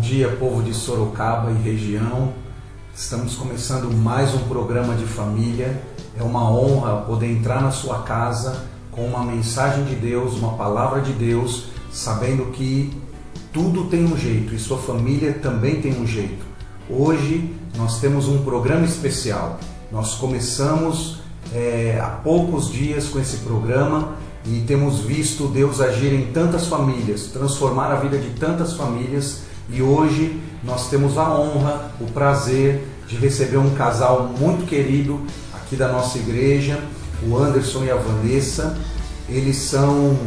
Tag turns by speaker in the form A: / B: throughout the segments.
A: dia, povo de Sorocaba e região. Estamos começando mais um programa de família. É uma honra poder entrar na sua casa com uma mensagem de Deus, uma palavra de Deus, sabendo que tudo tem um jeito e sua família também tem um jeito. Hoje nós temos um programa especial. Nós começamos há poucos dias com esse programa e temos visto Deus agir em tantas famílias, transformar a vida de tantas famílias, e hoje nós temos a honra, o prazer de receber um casal muito querido aqui da nossa igreja, o Anderson e a Vanessa. Eles são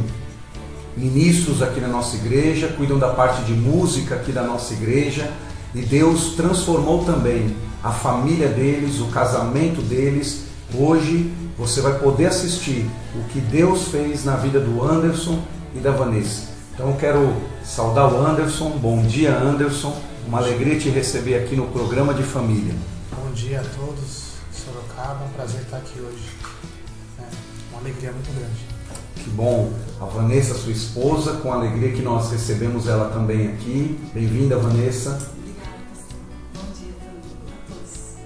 A: ministros aqui na nossa igreja, cuidam da parte de música aqui da nossa igreja, e Deus transformou também a família deles, o casamento deles. Hoje você vai poder assistir o que Deus fez na vida do Anderson e da Vanessa. Então eu quero saudar o Anderson. Bom dia, Anderson. Uma alegria te receber aqui no programa de família.
B: Bom dia a todos, Sorocaba. É um prazer estar aqui hoje. Uma alegria muito grande.
A: Que bom. A Vanessa, sua esposa, com a alegria que nós recebemos ela também aqui. Bem-vinda, Vanessa.
C: Obrigada, pastor. Bom dia a todos.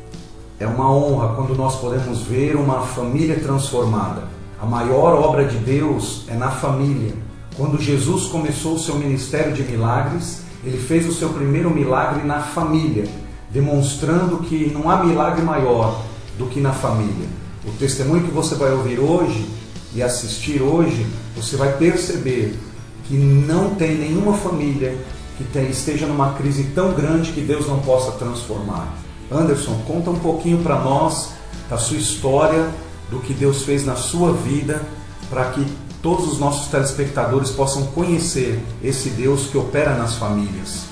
A: É uma honra quando nós podemos ver uma família transformada. A maior obra de Deus é na família. Quando Jesus começou o seu ministério de milagres, ele fez o seu primeiro milagre na família, demonstrando que não há milagre maior do que na família. O testemunho que você vai ouvir hoje e assistir hoje, você vai perceber que não tem nenhuma família que esteja numa crise tão grande que Deus não possa transformar. Anderson, conta um pouquinho para nós da sua história, do que Deus fez na sua vida, para que todos os nossos telespectadores possam conhecer esse Deus que opera nas famílias.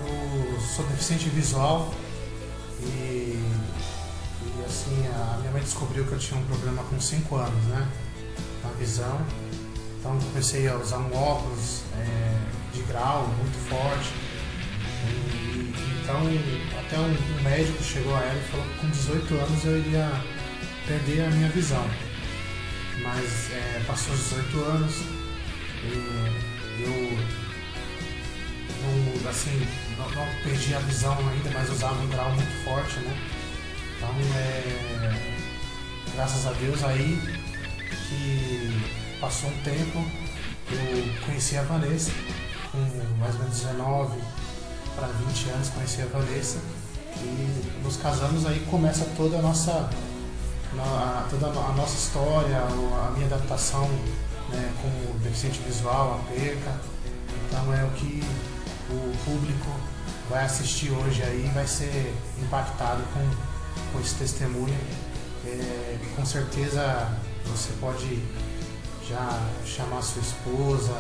B: Eu sou deficiente visual e assim, a minha mãe descobriu que eu tinha um problema com 5 anos, né? Na visão. Então comecei a usar um óculos de grau muito forte. Então até um médico chegou a ela e falou que com 18 anos eu iria perder a minha visão. Mas passou os 18 anos e eu não perdi a visão ainda, mas usava um grau muito forte, né? Então, graças a Deus aí que passou um tempo, eu conheci a Vanessa, com mais ou menos 19 para 20 anos conheci a Vanessa, e nos casamos. Aí começa toda a nossa história, a minha adaptação, né, como deficiente visual, a perca. Então é o que o público vai assistir hoje aí, vai ser impactado com esse testemunho. Com certeza você pode já chamar a sua esposa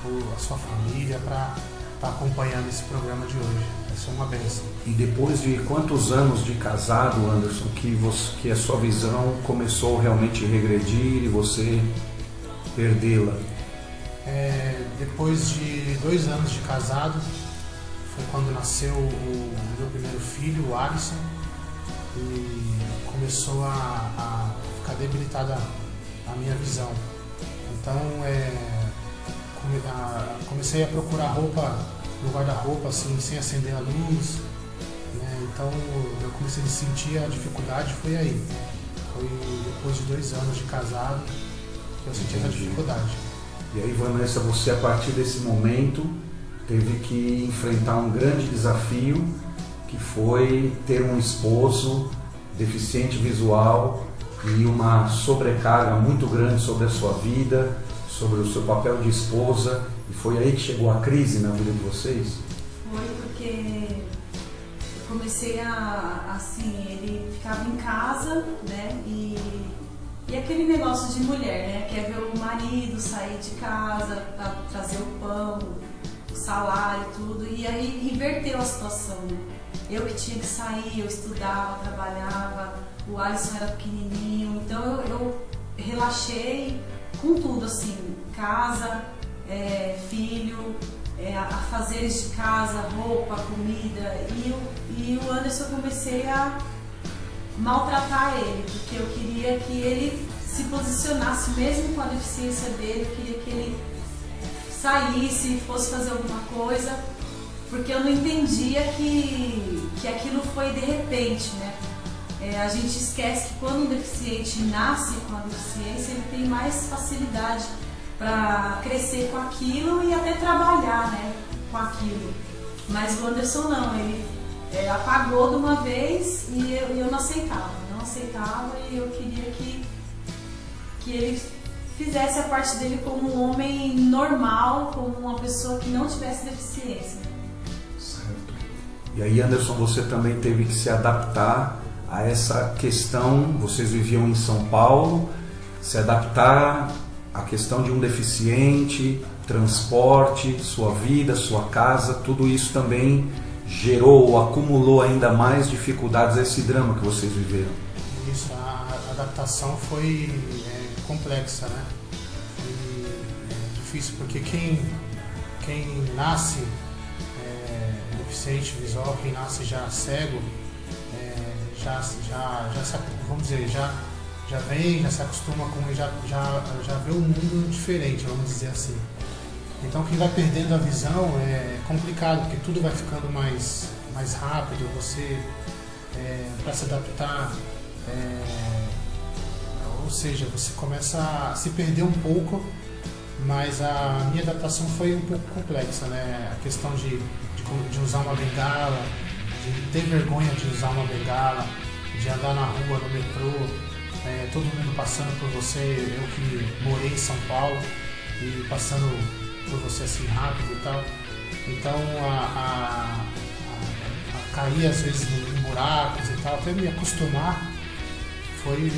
B: ou a sua família para estar acompanhando esse programa de hoje. Vai ser uma bênção.
A: E depois de quantos anos de casado, Anderson, que a sua visão começou realmente a regredir e você perdê-la?
B: Depois de 2 anos de casado, foi quando nasceu o meu primeiro filho, o Alisson, e começou a ficar debilitada a minha visão. Então comecei a procurar roupa no guarda-roupa, assim, sem acender a luz, né? Então eu comecei a sentir a dificuldade, foi aí. Foi depois de 2 anos de casado que eu senti essa dificuldade.
A: E aí, Vanessa, você a partir desse momento teve que enfrentar um grande desafio, que foi ter um esposo deficiente visual e uma sobrecarga muito grande sobre a sua vida, sobre o seu papel de esposa. E foi aí que chegou a crise na vida de vocês?
C: Foi porque eu comecei ele ficava em casa, né, e aquele negócio de mulher, né, quer ver o marido sair de casa para trazer o pão, o salário e tudo, e aí inverteu a situação, né. Eu que tinha que sair, eu estudava, trabalhava, o Alisson era pequenininho, então eu relaxei com tudo, assim, casa, filho, afazeres de casa, roupa, comida, e o Anderson eu comecei a maltratar ele, porque eu queria que ele se posicionasse, mesmo com a deficiência dele, eu queria que ele saísse, fosse fazer alguma coisa, porque eu não entendia que aquilo foi de repente, né? A gente esquece que quando um deficiente nasce com a deficiência, ele tem mais facilidade para crescer com aquilo e até trabalhar, né, com aquilo. Mas o Anderson não, ele apagou de uma vez e eu não aceitava e eu queria que ele fizesse a parte dele como um homem normal, como uma pessoa que não tivesse deficiência.
A: Certo. E aí, Anderson, você também teve que se adaptar a essa questão, vocês viviam em São Paulo, se adaptar à questão de um deficiente, transporte, sua vida, sua casa, tudo isso também gerou ou acumulou ainda mais dificuldades a esse drama que vocês viveram.
B: Isso, a adaptação foi complexa, né? Foi difícil, porque quem nasce deficiente visual, quem nasce já cego, vamos dizer, já vem, já se acostuma com, já vê o mundo diferente, vamos dizer assim. Então quem vai perdendo a visão é complicado, porque tudo vai ficando mais rápido, você para se adaptar, ou seja, você começa a se perder um pouco, mas a minha adaptação foi um pouco complexa, né? A questão de usar uma bengala, de ter vergonha de usar uma bengala, de andar na rua, no metrô, todo mundo passando por você, eu que morei em São Paulo e passando por você assim rápido e tal. Então a cair às vezes em buracos e tal, até me acostumar foi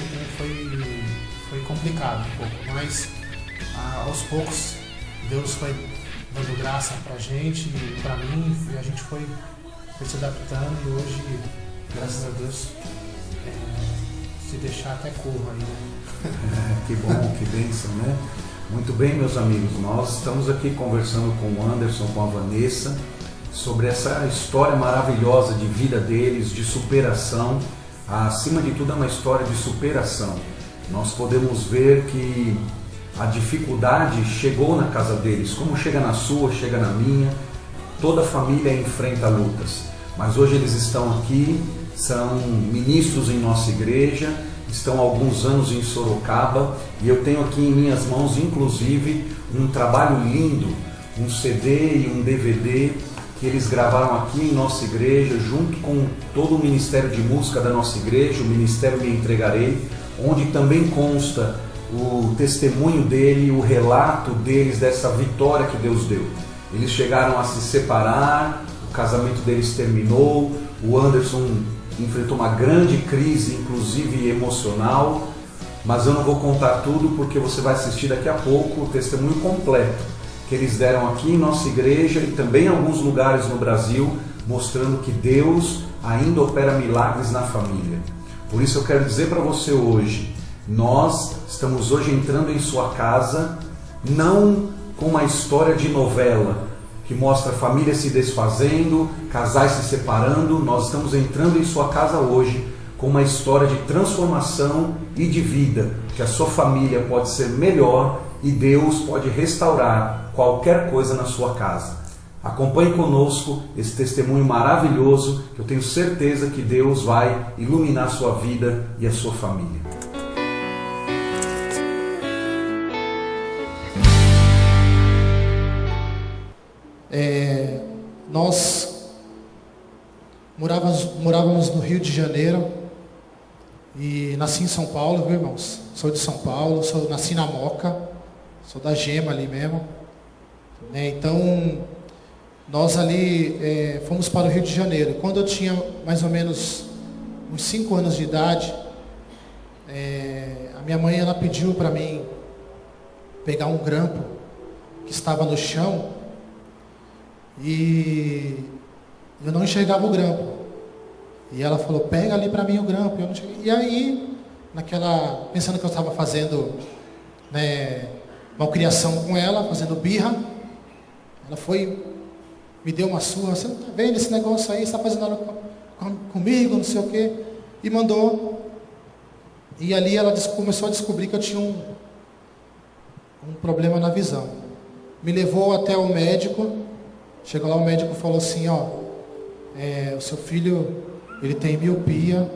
B: complicado um pouco, mas aos poucos Deus foi dando graça pra gente e pra mim, e a gente foi se adaptando e hoje, graças a Deus, se deixar até corro aí, né?
A: Que bom, que bênção, né? Muito bem, meus amigos, nós estamos aqui conversando com o Anderson, com a Vanessa, sobre essa história maravilhosa de vida deles, de superação. Acima de tudo é uma história de superação. Nós podemos ver que a dificuldade chegou na casa deles, como chega na sua, chega na minha. Toda família enfrenta lutas, mas hoje eles estão aqui, são ministros em nossa igreja, estão há alguns anos em Sorocaba, e eu tenho aqui em minhas mãos, inclusive, um trabalho lindo, um CD e um DVD que eles gravaram aqui em nossa igreja, junto com todo o Ministério de Música da nossa igreja, o Ministério Me Entregarei, onde também consta o testemunho dele, o relato deles dessa vitória que Deus deu. Eles chegaram a se separar, o casamento deles terminou, o Anderson enfrentou uma grande crise, inclusive emocional, mas eu não vou contar tudo porque você vai assistir daqui a pouco o testemunho completo que eles deram aqui em nossa igreja e também em alguns lugares no Brasil, mostrando que Deus ainda opera milagres na família. Por isso eu quero dizer para você hoje, nós estamos hoje entrando em sua casa, não com uma história de novela, que mostra famílias se desfazendo, casais se separando. Nós estamos entrando em sua casa hoje com uma história de transformação e de vida, que a sua família pode ser melhor e Deus pode restaurar qualquer coisa na sua casa. Acompanhe conosco esse testemunho maravilhoso, que eu tenho certeza que Deus vai iluminar a sua vida e a sua família.
D: Nós morávamos no Rio de Janeiro e nasci em São Paulo, viu, irmãos? Sou de São Paulo, nasci na Moca, sou da Gema ali mesmo. Então, nós ali fomos para o Rio de Janeiro. Quando eu tinha mais ou menos uns 5 anos de idade, a minha mãe ela pediu para mim pegar um grampo que estava no chão e eu não enxergava o grampo. E ela falou, pega ali para mim o grampo. Eu não enxerguei. E aí, pensando que eu estava fazendo malcriação com ela, fazendo birra, ela foi, me deu uma surra, você não está vendo esse negócio aí, você está fazendo nada comigo, não sei o quê, e mandou. E ali ela começou a descobrir que eu tinha um problema na visão. me levou até o médico. Chegou lá, o médico falou assim, ó, o seu filho, ele tem miopia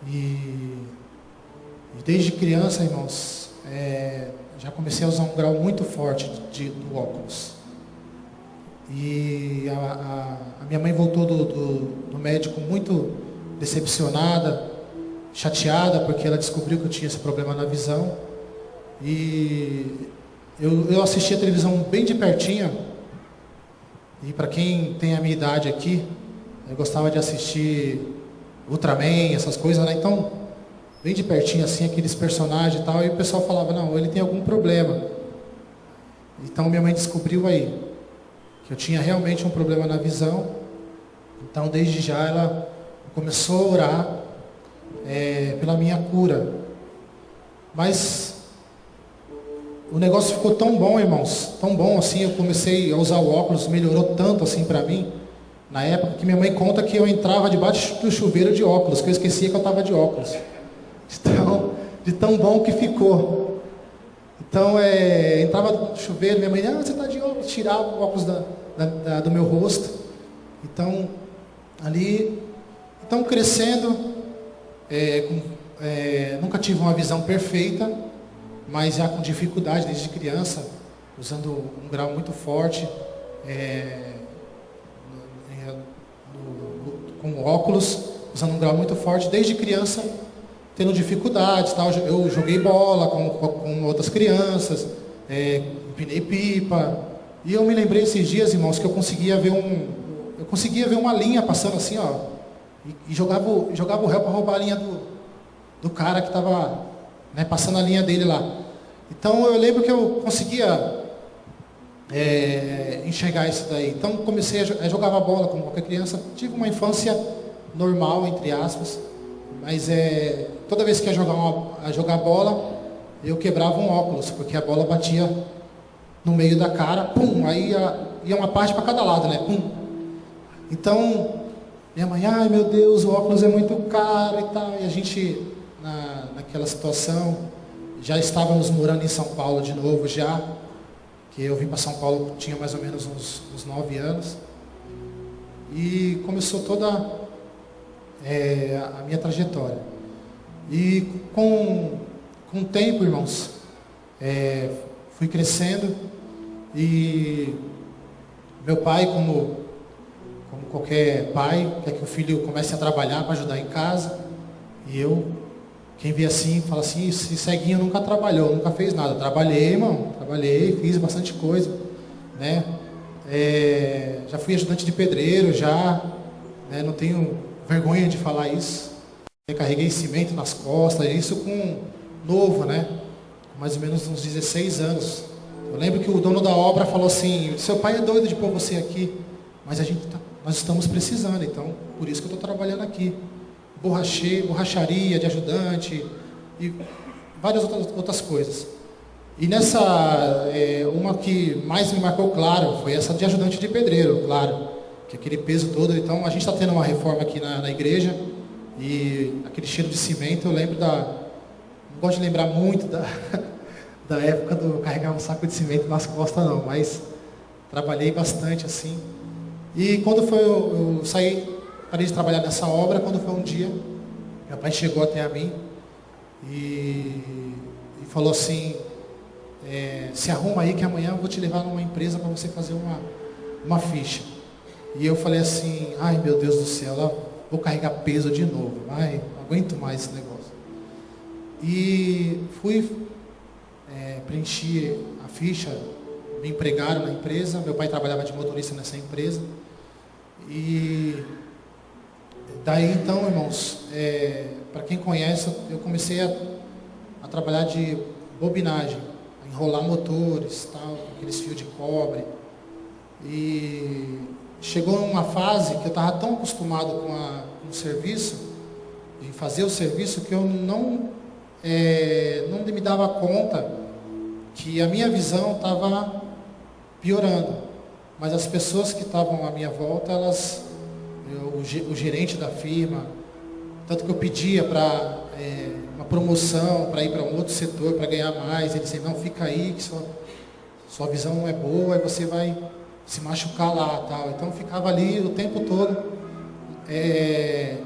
D: e desde criança, irmãos, já comecei a usar um grau muito forte do óculos. E a minha mãe voltou do médico muito decepcionada, chateada, porque ela descobriu que eu tinha esse problema na visão. E eu assisti a televisão bem de pertinho. E para quem tem a minha idade aqui, eu gostava de assistir Ultraman, essas coisas, né? Então, bem de pertinho assim, aqueles personagens e tal, e o pessoal falava, não, ele tem algum problema. Então minha mãe descobriu aí que eu tinha realmente um problema na visão. Então desde já ela começou a orar pela minha cura. Mas o negócio ficou tão bom, irmãos, tão bom assim, eu comecei a usar o óculos, melhorou tanto assim para mim, na época que minha mãe conta que eu entrava debaixo do chuveiro de óculos, que eu esquecia que eu estava de óculos. Então, de tão bom que ficou. Então, entrava no chuveiro, minha mãe, você está de óculos, tirava o óculos do meu rosto. Então, ali, crescendo, nunca tive uma visão perfeita, mas já com dificuldade desde criança, usando um grau muito forte, com óculos, usando um grau muito forte, desde criança, tendo dificuldades, tal. Eu joguei bola com outras crianças, empinei pipa, e eu me lembrei esses dias, irmãos, que eu conseguia ver uma linha passando assim, ó, e jogava o réu para roubar a linha do cara que estava, né, passando a linha dele lá. Então eu lembro que eu conseguia enxergar isso daí. Então comecei a jogar bola como qualquer criança. Tive uma infância normal, entre aspas, mas toda vez que ia jogar bola, eu quebrava um óculos, porque a bola batia no meio da cara, pum, aí ia uma parte para cada lado, né, pum. Então, minha mãe, ai meu Deus, o óculos é muito caro e tal, e a gente, naquela situação, já estávamos morando em São Paulo de novo já, que eu vim para São Paulo, tinha mais ou menos uns 9 anos, e começou toda a minha trajetória. E com o tempo, irmãos, fui crescendo, e meu pai, como qualquer pai, quer que o filho comece a trabalhar para ajudar em casa, e quem vê assim, fala assim, esse ceguinho nunca trabalhou, nunca fez nada. Trabalhei, irmão, fiz bastante coisa, né? Já fui ajudante de pedreiro, né? Não tenho vergonha de falar isso. Carreguei cimento nas costas, isso com novo, né? Mais ou menos uns 16 anos. Eu lembro que o dono da obra falou assim, seu pai é doido de pôr você aqui, mas nós estamos precisando, então por isso que eu estou trabalhando aqui. Borracharia de ajudante e várias outras coisas. E nessa, uma que mais me marcou, claro, foi essa de ajudante de pedreiro, claro, que aquele peso todo. Então a gente está tendo uma reforma aqui na igreja, e aquele cheiro de cimento, eu lembro não gosto de lembrar muito da época do carregar um saco de cimento nas costas não, mas trabalhei bastante assim. E quando foi eu saí, parei de trabalhar nessa obra, quando foi um dia, meu pai chegou até a mim e falou assim, se arruma aí que amanhã eu vou te levar numa empresa para você fazer uma ficha. E eu falei assim, ai meu Deus do céu, vou carregar peso de novo, não aguento mais esse negócio. E fui, preenchi a ficha, me empregaram na empresa, meu pai trabalhava de motorista nessa empresa. E daí então, irmãos, para quem conhece, eu comecei a trabalhar de bobinagem, a enrolar motores, tal, aqueles fios de cobre. E chegou uma fase que eu estava tão acostumado com o serviço, de fazer o serviço, que eu não me dava conta que a minha visão estava piorando. Mas as pessoas que estavam à minha volta, o gerente da firma, tanto que eu pedia para uma promoção, para ir para um outro setor, para ganhar mais, ele disse, não, fica aí, que sua visão não é boa, aí você vai se machucar lá, tal. Então eu ficava ali o tempo todo,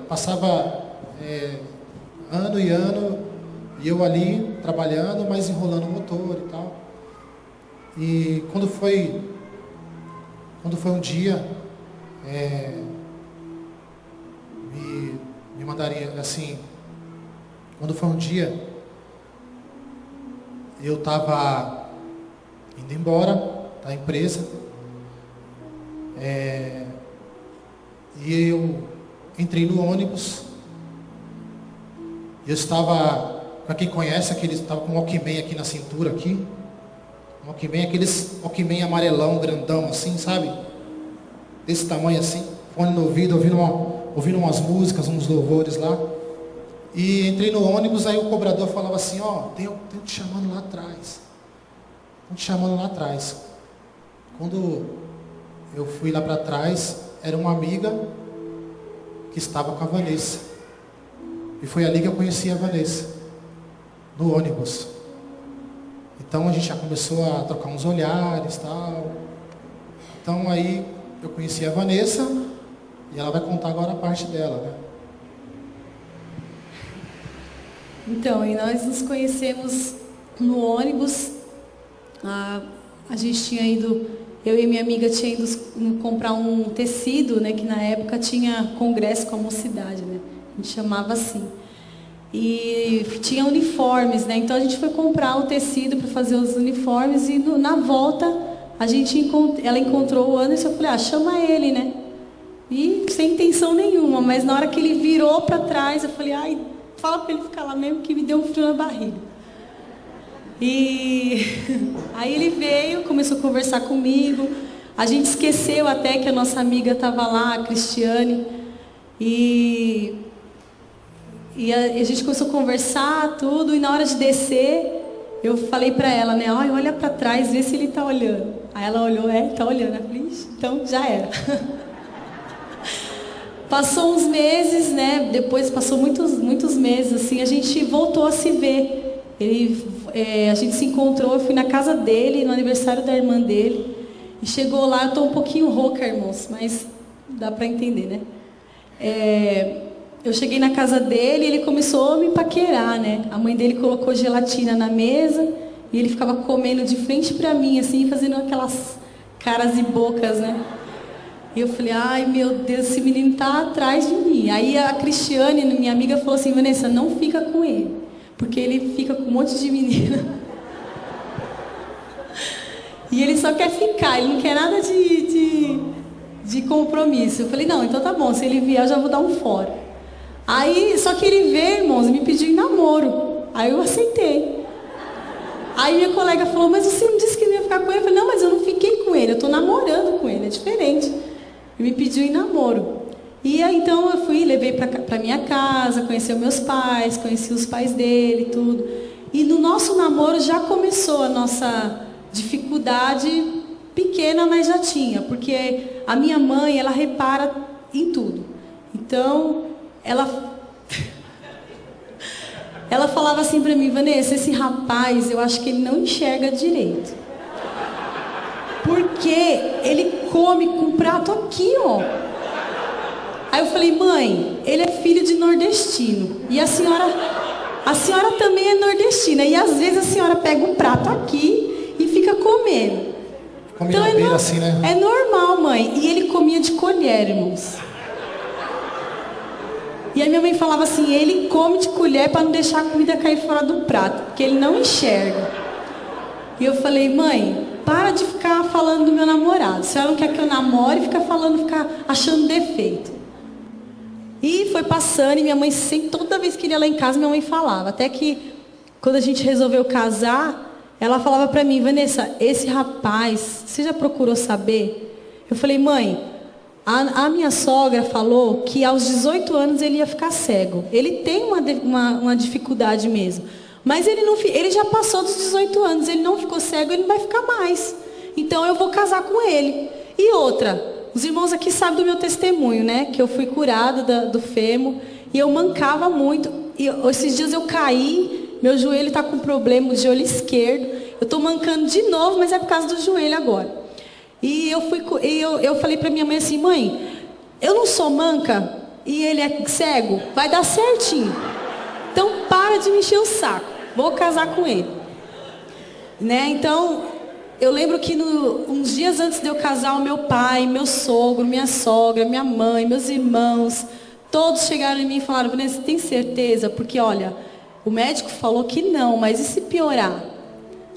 D: passava ano e ano, e eu ali trabalhando, mas enrolando o motor e tal. E quando foi um dia, me mandaria assim, quando foi um dia, eu estava indo embora da empresa, e eu entrei no ônibus, eu estava, para quem conhece, estava com um Walkman aqui na cintura, aqui, um Walkman, aqueles Walkman amarelão, grandão assim, sabe? Desse tamanho assim, fone no ouvido, ouvindo umas músicas, uns louvores lá. E entrei no ônibus, aí o cobrador falava assim, tem te chamando lá atrás. Estão te chamando lá atrás. Quando eu fui lá para trás, era uma amiga que estava com a Vanessa. E foi ali que eu conheci a Vanessa, no ônibus. Então a gente já começou a trocar uns olhares e tal. Então aí eu conheci a Vanessa e ela vai contar agora a parte dela, né?
E: Então, e nós nos conhecemos no ônibus. A gente tinha ido, eu e minha amiga tinha ido comprar um tecido, né, que na época tinha congresso com a mocidade, né? A gente chamava assim. E tinha uniformes, né? Então a gente foi comprar o tecido para fazer os uniformes e na volta ela encontrou o Anderson. Eu falei, chama ele, né? E sem intenção nenhuma, mas na hora que ele virou para trás, eu falei, fala para ele ficar lá mesmo, que me deu um frio na barriga. E aí ele veio, começou a conversar comigo. A gente esqueceu até que a nossa amiga estava lá, a Cristiane. E a gente começou a conversar, tudo. E na hora de descer, eu falei para ela, né? Olha para trás, vê se ele está olhando. Aí ela olhou, está olhando. Eu falei, então já era. Passou uns meses, né? Depois passou muitos meses, assim, a gente voltou a se ver. A gente se encontrou, eu fui na casa dele, no aniversário da irmã dele. E chegou lá, eu estou um pouquinho rouca, irmãos, mas dá para entender, né? Eu cheguei na casa dele e ele começou a me paquerar, né? A mãe dele colocou gelatina na mesa e ele ficava comendo de frente para mim, assim, fazendo aquelas caras e bocas, né? E eu falei, meu Deus, esse menino tá atrás de mim. Aí a Cristiane, minha amiga, falou assim, Vanessa, não fica com ele, porque ele fica com um monte de menina. E ele só quer ficar, ele não quer nada de compromisso. Eu falei, não, então tá bom, se ele vier eu já vou dar um fora. Aí, só que ele veio, irmãos, e me pediu em namoro. Aí eu aceitei. Aí minha colega falou, mas você não disse que não ia ficar com ele? Eu falei, não, mas eu não fiquei com ele, eu tô namorando com ele, é diferente. Ele me pediu em namoro. E aí então eu fui, levei para minha casa, conheci os meus pais, conheci os pais dele, tudo. E no nosso namoro já começou a nossa dificuldade pequena, mas já tinha, porque a minha mãe, ela repara em tudo. Então, ela falava assim para mim, Vanessa, esse rapaz, eu acho que ele não enxerga direito. Porque ele come com um prato aqui, ó. Aí eu falei, mãe, ele é filho de nordestino. E a senhora também é nordestina. E às vezes a senhora pega um prato aqui e fica comendo.
D: Come então beira, assim, né?
E: É normal, mãe. E ele comia de colher, irmãos. E a minha mãe falava assim, ele come de colher para não deixar a comida cair fora do prato, porque ele não enxerga. E eu falei, mãe, para de ficar falando do meu namorado. Se ela não quer que eu namore, fica achando defeito. E foi passando, e minha mãe sempre, toda vez que ele ia lá em casa, minha mãe falava. Até que, quando a gente resolveu casar, ela falava para mim, Vanessa, esse rapaz, você já procurou saber? Eu falei, mãe, a minha sogra falou que aos 18 anos ele ia ficar cego. Ele tem uma dificuldade mesmo. Mas ele já passou dos 18 anos, ele não ficou cego, ele não vai ficar mais. Então eu vou casar com ele. E outra, os irmãos aqui sabem do meu testemunho, né? Que eu fui curada do fêmur e eu mancava muito. E esses dias eu caí, meu joelho está com problema de olho esquerdo. eu tô mancando de novo, mas é por causa do joelho agora. E eu falei para minha mãe assim, mãe, eu não sou manca e ele é cego, vai dar certinho. Então para de me encher o saco, vou casar com ele. Né? Então, eu lembro que uns dias antes de eu casar, o meu pai, meu sogro, minha sogra, minha mãe, meus irmãos, todos chegaram em mim e falaram, Vanessa, tem certeza? Porque olha, o médico falou que não, mas e se piorar?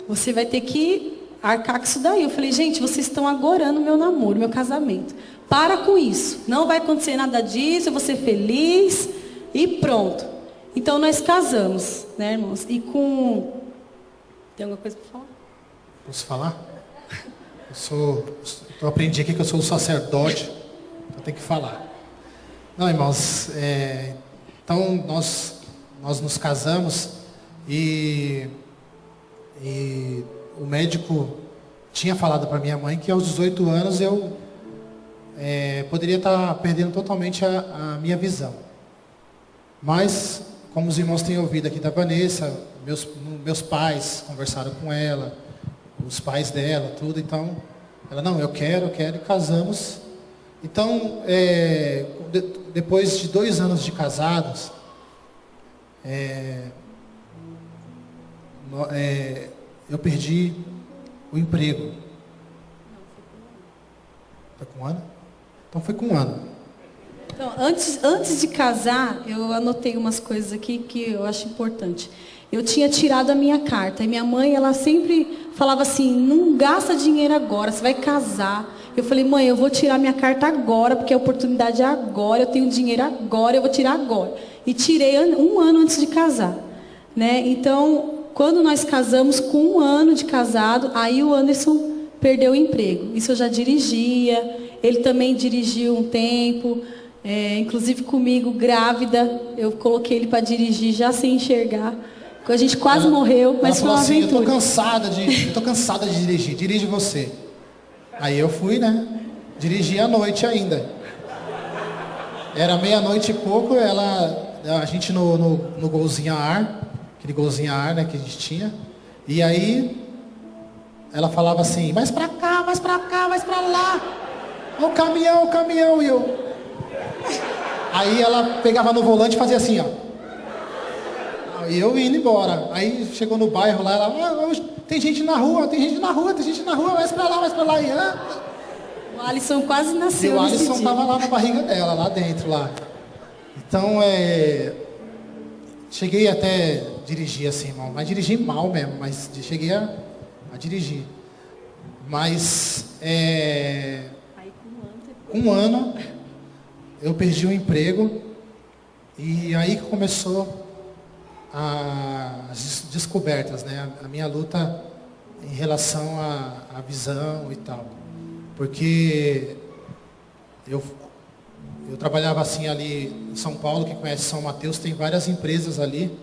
E: Você vai ter que arcar com isso daí. Eu falei, gente, vocês estão agorando meu namoro, meu casamento. Para com isso. Não vai acontecer nada disso, eu vou ser feliz e pronto. Então nós casamos, né, irmãos? E com... Tem alguma coisa para falar?
D: Posso falar? Eu aprendi aqui que eu sou o sacerdote, então tenho que falar. Não, irmãos, então nós nos casamos e o médico tinha falado para minha mãe que aos 18 anos eu poderia estar perdendo totalmente a minha visão. Mas, como os irmãos têm ouvido aqui da Vanessa, meus pais conversaram com ela, os pais dela, tudo, então, ela, não, eu quero, e casamos. Então, depois de 2 anos de casados, eu perdi o emprego. Foi com um ano? Então foi com um ano.
E: Então, antes de casar, eu anotei umas coisas aqui que eu acho importante. Eu tinha tirado a minha carta. E minha mãe, ela sempre falava assim, não gasta dinheiro agora, você vai casar. Eu falei, mãe, eu vou tirar minha carta agora, porque a oportunidade é agora, eu tenho dinheiro agora, eu vou tirar agora. E tirei 1 ano antes de casar. Né? Então, quando nós casamos, com 1 ano de casado, aí o Anderson perdeu o emprego. Isso eu já dirigia, ele também dirigiu um tempo, inclusive comigo, grávida, eu coloquei ele para dirigir já sem enxergar. A gente quase morreu, mas foi uma aventura.
D: Eu tô cansada de dirigir, dirige você. Aí eu fui, né? Dirigi à noite ainda. Era meia-noite e pouco, a gente no golzinho a ar, aquele golzinho a ar, né, que a gente tinha. E aí ela falava assim, mais pra cá, mais pra cá, mais pra lá. O caminhão, e eu. Aí ela pegava no volante e fazia assim, ó. E eu indo embora. Aí chegou no bairro lá, ela, tem gente na rua, mais pra lá. E,
E: o Alisson quase nasceu.
D: E o Alisson estava lá na barriga dela, lá dentro, lá. Então, cheguei até a dirigir assim, irmão, mas dirigi mal mesmo, mas cheguei a dirigir. Mas, com 1 ano, eu perdi o emprego e aí começou as descobertas, né? A minha luta em relação à visão e tal. Porque eu trabalhava assim ali em São Paulo, quem conhece São Mateus, tem várias empresas ali.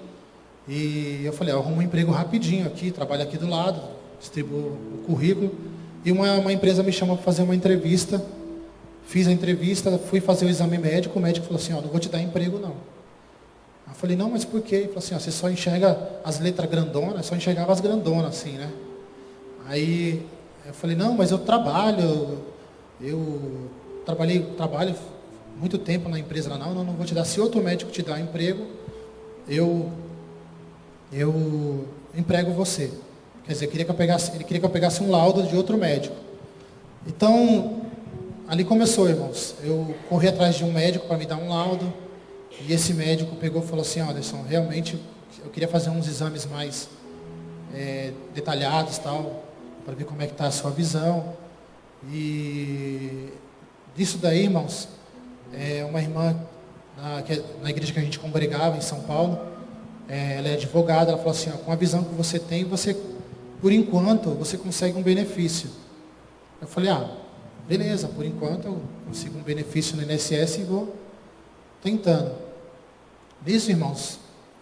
D: E eu falei, eu arrumo um emprego rapidinho aqui, trabalho aqui do lado, distribuo o currículo. E uma empresa me chamou para fazer uma entrevista. Fiz a entrevista, fui fazer o exame médico, o médico falou assim, não vou te dar emprego não. Eu falei, não, mas por quê? Ele falou assim, você só enxerga as letras grandonas, só enxergava as grandonas assim, né? Aí eu falei, não, mas eu trabalho muito tempo na empresa lá, não vou te dar, se outro médico te dar emprego, eu emprego você. Quer dizer, ele queria que eu pegasse um laudo de outro médico. Então, ali começou, irmãos. Eu corri atrás de um médico para me dar um laudo. E esse médico pegou e falou assim, Anderson, realmente eu queria fazer uns exames mais detalhados, tal, para ver como é que está a sua visão. E disso daí, irmãos, uma irmã na igreja que a gente congregava em São Paulo, ela é advogada, ela falou assim, com a visão que você tem, por enquanto, você consegue um benefício. Eu falei, beleza, por enquanto eu consigo um benefício no INSS e vou tentando. Nisso, irmãos,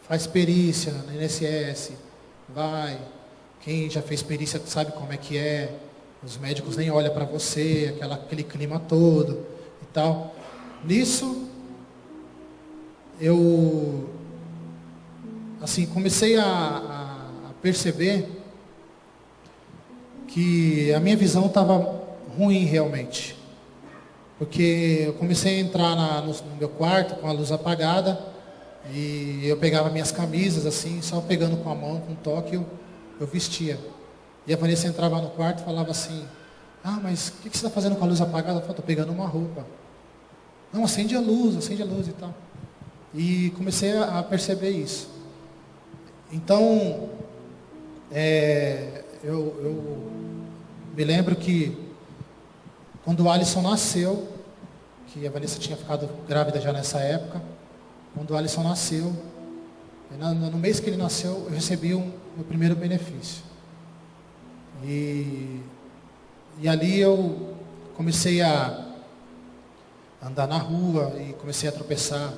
D: faz perícia no INSS, vai. Quem já fez perícia sabe como é que é. Os médicos nem olham para você, aquele clima todo e tal. Nisso, eu comecei a perceber que a minha visão estava ruim realmente. Porque eu comecei a entrar no meu quarto com a luz apagada e eu pegava minhas camisas assim, só pegando com a mão, com um toque, eu vestia. E a Vanessa entrava no quarto e falava assim, mas o que você está fazendo com a luz apagada? Eu falei, estou pegando uma roupa. Não, acende a luz e tal. E comecei a perceber isso. Então, eu me lembro que quando o Alisson nasceu, que a Vanessa tinha ficado grávida já nessa época, quando o Alisson nasceu, no mês que ele nasceu, eu recebi o meu primeiro benefício. E ali eu comecei a andar na rua e comecei a tropeçar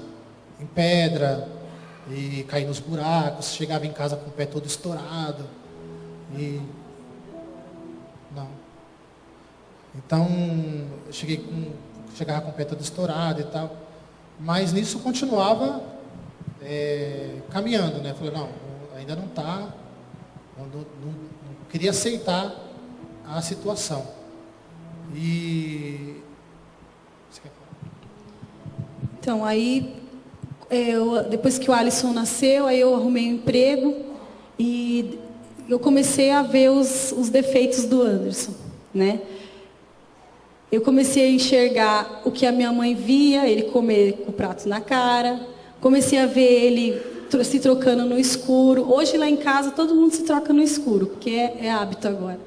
D: em pedra e cair nos buracos, chegava em casa com o pé todo estourado. Então, eu chegava com o pé todo estourado e tal. Mas nisso continuava caminhando, né? Falei, não, ainda não está. Não queria aceitar a situação. E... Você quer falar?
E: Então, aí, depois que o Alisson nasceu, aí eu arrumei um emprego e eu comecei a ver os defeitos do Anderson, né? Eu comecei a enxergar o que a minha mãe via, ele comer com o prato na cara. Comecei a ver ele se trocando no escuro. Hoje lá em casa todo mundo se troca no escuro, porque é hábito agora.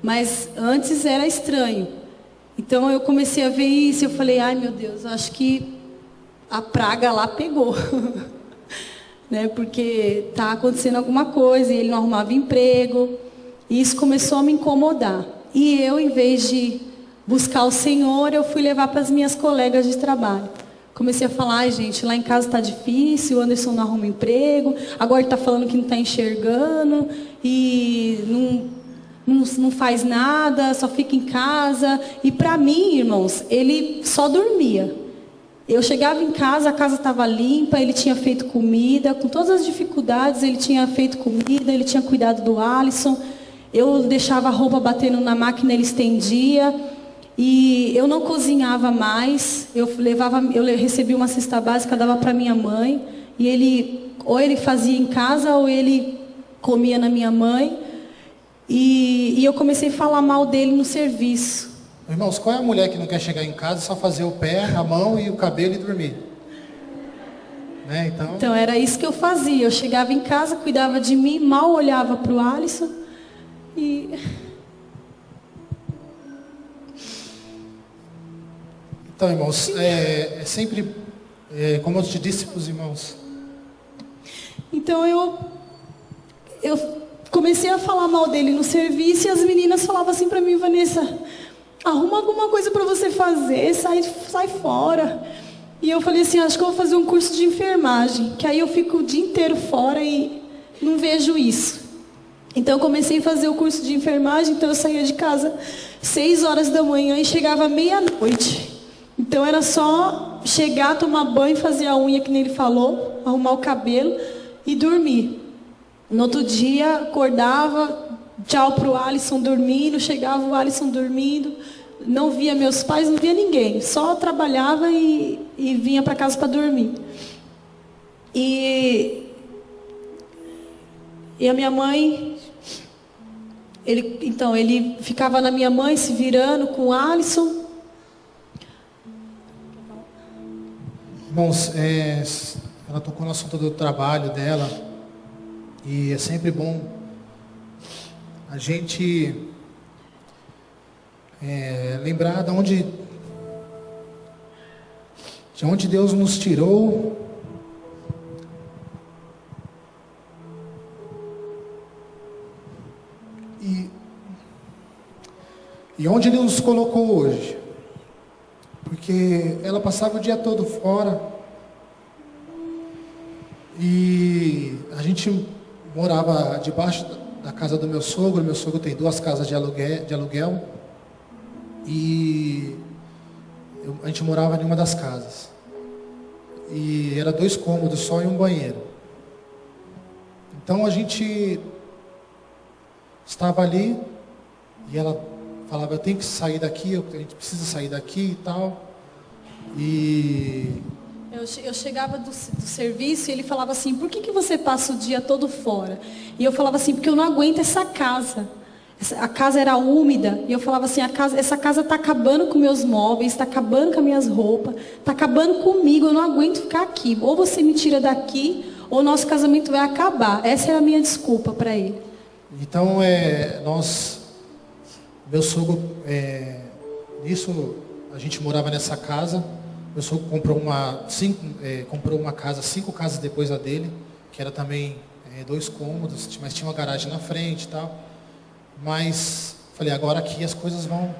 E: Mas antes era estranho. Então eu comecei a ver isso e eu falei, ai meu Deus, acho que a praga lá pegou. Né? Porque está acontecendo alguma coisa e ele não arrumava emprego. E isso começou a me incomodar. E eu, em vez de buscar o Senhor, eu fui levar para as minhas colegas de trabalho. Comecei a falar, ai gente, lá em casa está difícil, o Anderson não arruma emprego, agora ele está falando que não está enxergando, e não faz nada, só fica em casa. E para mim, irmãos, ele só dormia. Eu chegava em casa, a casa estava limpa, ele tinha feito comida, com todas as dificuldades, ele tinha feito comida, ele tinha cuidado do Alisson, eu deixava a roupa batendo na máquina, ele estendia. E eu não cozinhava mais, eu recebi uma cesta básica, dava para minha mãe, e ou ele fazia em casa ou ele comia na minha mãe, e eu comecei a falar mal dele no serviço.
D: Irmãos, qual é a mulher que não quer chegar em casa, só fazer o pé, a mão e o cabelo e dormir? Né? Então
E: era isso que eu fazia, eu chegava em casa, cuidava de mim, mal olhava para o Alisson, e...
D: Então, irmãos, sempre, como eu te disse para os irmãos.
E: Então, eu comecei a falar mal dele no serviço e as meninas falavam assim para mim, Vanessa, arruma alguma coisa para você fazer, sai fora. E eu falei assim, acho que eu vou fazer um curso de enfermagem, que aí eu fico o dia inteiro fora e não vejo isso. Então, eu comecei a fazer o curso de enfermagem, então eu saía de casa 6 horas da manhã e chegava meia-noite. Então era só chegar, tomar banho, fazer a unha que nem ele falou, arrumar o cabelo e dormir. No outro dia acordava, tchau pro Alisson dormindo, chegava o Alisson dormindo, não via meus pais, não via ninguém, só trabalhava e vinha para casa para dormir. E a minha mãe, ele ficava na minha mãe se virando com o Alisson.
D: Irmãos, ela tocou no assunto do trabalho dela, e é sempre bom a gente lembrar de onde Deus nos tirou e onde Ele nos colocou hoje. Porque ela passava o dia todo fora e a gente morava debaixo da casa do meu sogro. Meu sogro tem 2 casas de aluguel e a gente morava em uma das casas. E era 2 cômodos só e um banheiro. Então a gente estava ali E ela falava, eu tenho que sair daqui, a gente precisa sair daqui e tal. E
E: eu chegava do serviço e ele falava assim, por que você passa o dia todo fora? E eu falava assim, porque eu não aguento essa casa. A casa era úmida, e eu falava assim, essa casa está acabando com meus móveis, está acabando com as minhas roupas, está acabando comigo, eu não aguento ficar aqui. Ou você me tira daqui, ou nosso casamento vai acabar. Essa era a minha desculpa para ele.
D: Então, meu sogro, a gente morava nessa casa, meu sogro comprou uma casa, 5 casas depois da dele, que era também 2 cômodos, mas tinha uma garagem na frente e tal. Mas falei, agora aqui as coisas vão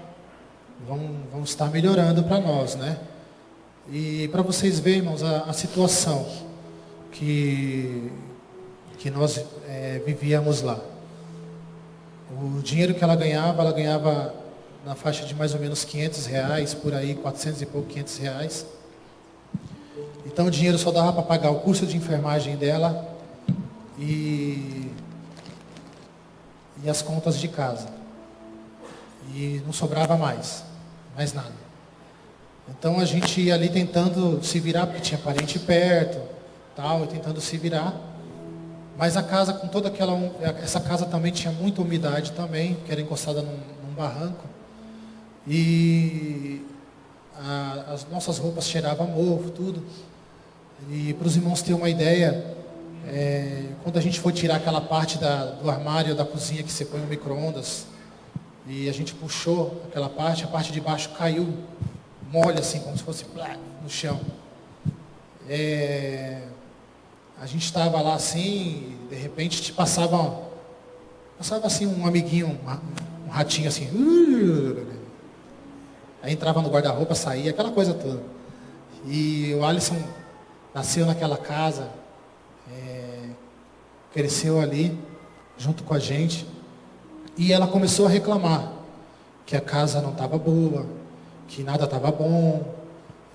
D: estar melhorando para nós, né? E para vocês verem, irmãos, a situação que nós vivíamos lá. O dinheiro que ela ganhava na faixa de mais ou menos R$500, por aí, 400 e pouco, R$500. Então o dinheiro só dava para pagar o curso de enfermagem dela e as contas de casa. E não sobrava mais nada. Então a gente ia ali tentando se virar, porque tinha parente perto, tal, e tentando se virar. Mas a casa, com toda essa casa também tinha muita umidade também, que era encostada num barranco. E as nossas roupas cheiravam a mofo, tudo. E para os irmãos terem uma ideia, quando a gente foi tirar aquela parte do armário da cozinha que você põe no micro-ondas, e a gente puxou aquela parte, a parte de baixo caiu mole assim, como se fosse no chão. A gente estava lá assim, e de repente passava assim um amiguinho, um ratinho assim, aí entrava no guarda-roupa, saía, aquela coisa toda. E o Alisson nasceu naquela casa, cresceu ali, junto com a gente, e ela começou a reclamar que a casa não estava boa, que nada estava bom,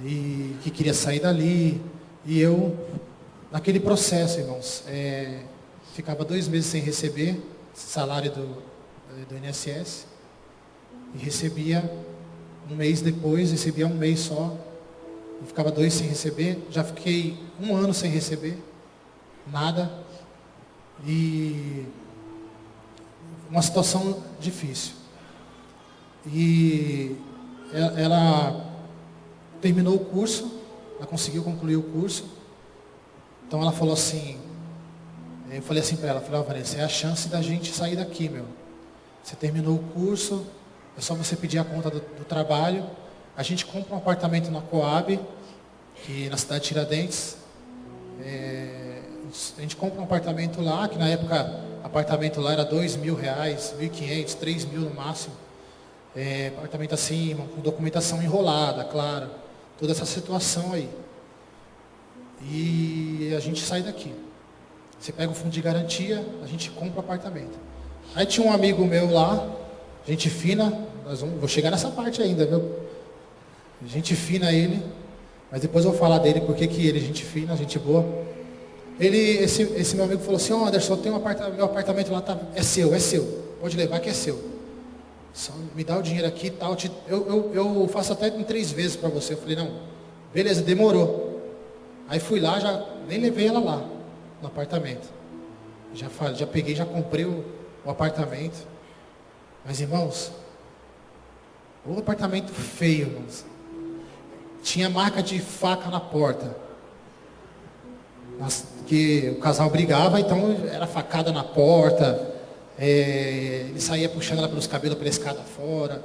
D: e que queria sair dali. E eu, naquele processo, irmãos, ficava 2 meses sem receber salário do INSS, e recebia um mês depois, recebia 1 mês só, e ficava 2 sem receber. Já fiquei 1 ano sem receber nada, e uma situação difícil. E ela terminou o curso, ela conseguiu concluir o curso. Então ela falou assim, eu falei assim para ela, Vanessa, é a chance da gente sair daqui, meu. Você terminou o curso, é só você pedir a conta do trabalho. A gente compra um apartamento na Coab, que na cidade de Tiradentes. A gente compra um apartamento lá, que na época apartamento lá era R$2.000, R$1.500, R$3.000 no máximo. Apartamento assim, com documentação enrolada, claro. Toda essa situação aí. E a gente sai daqui. Você pega o fundo de garantia, a gente compra o apartamento. Aí tinha um amigo meu lá, gente fina, vou chegar nessa parte ainda, viu? Gente fina ele, mas depois eu vou falar dele, porque que ele é gente fina, gente boa. Esse meu amigo falou assim, Anderson, tem meu apartamento lá, é seu, pode levar que é seu. Só me dá o dinheiro aqui e tal, eu faço até em 3 vezes para você. Eu falei, não, beleza, demorou. Aí fui lá, já nem levei ela lá, no apartamento. Já peguei, já comprei o apartamento. Mas irmãos, o apartamento feio, irmãos. Tinha marca de faca na porta. Que o casal brigava, então era facada na porta. Ele saía puxando ela pelos cabelos pela escada fora.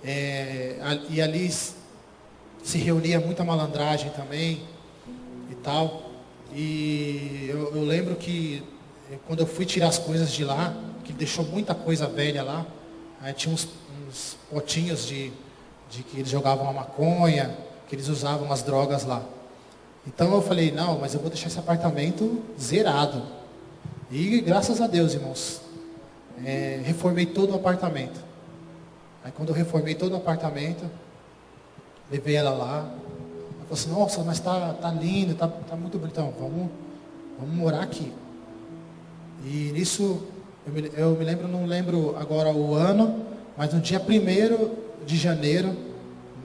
D: E ali se reunia muita malandragem também e tal. E eu lembro que quando eu fui tirar as coisas de lá, que deixou muita coisa velha lá, aí tinha uns potinhos de que eles jogavam a maconha, que eles usavam as drogas lá. Então eu falei, não, mas eu vou deixar esse apartamento zerado. E graças a Deus, irmãos, reformei todo o apartamento. Aí quando eu reformei todo o apartamento, levei ela lá. Ela falou assim, nossa, mas tá lindo, tá muito bonito. Então, vamos morar aqui. E nisso, eu me lembro, não lembro agora o ano, Mas no dia 1º de janeiro,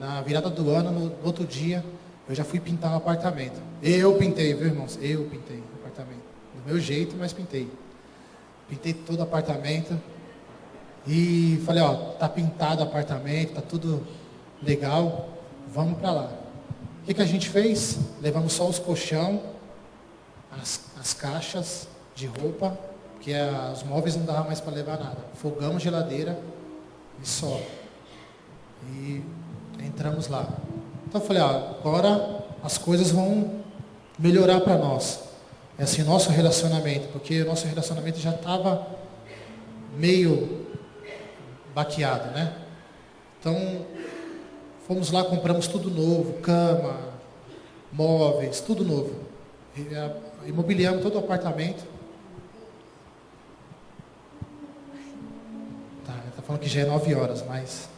D: na virada do ano, no outro dia, eu já fui pintar o apartamento. Eu pintei, viu, irmãos? Eu pintei o apartamento. Do meu jeito, mas pintei. Pintei todo o apartamento. E falei, ó, tá pintado o apartamento, tá tudo legal, vamos para lá. O que a gente fez? Levamos só os colchão, as caixas de roupa, porque os móveis não dava mais para levar nada. Fogão, geladeira e só. E entramos lá. Então eu falei, ó, agora as coisas vão melhorar para nós. É assim, nosso relacionamento, porque o nosso relacionamento já estava meio baqueado, né? Então, fomos lá, compramos tudo novo, cama, móveis, tudo novo. Imobiliamos todo o apartamento. Tá falando que já é 9 horas, mas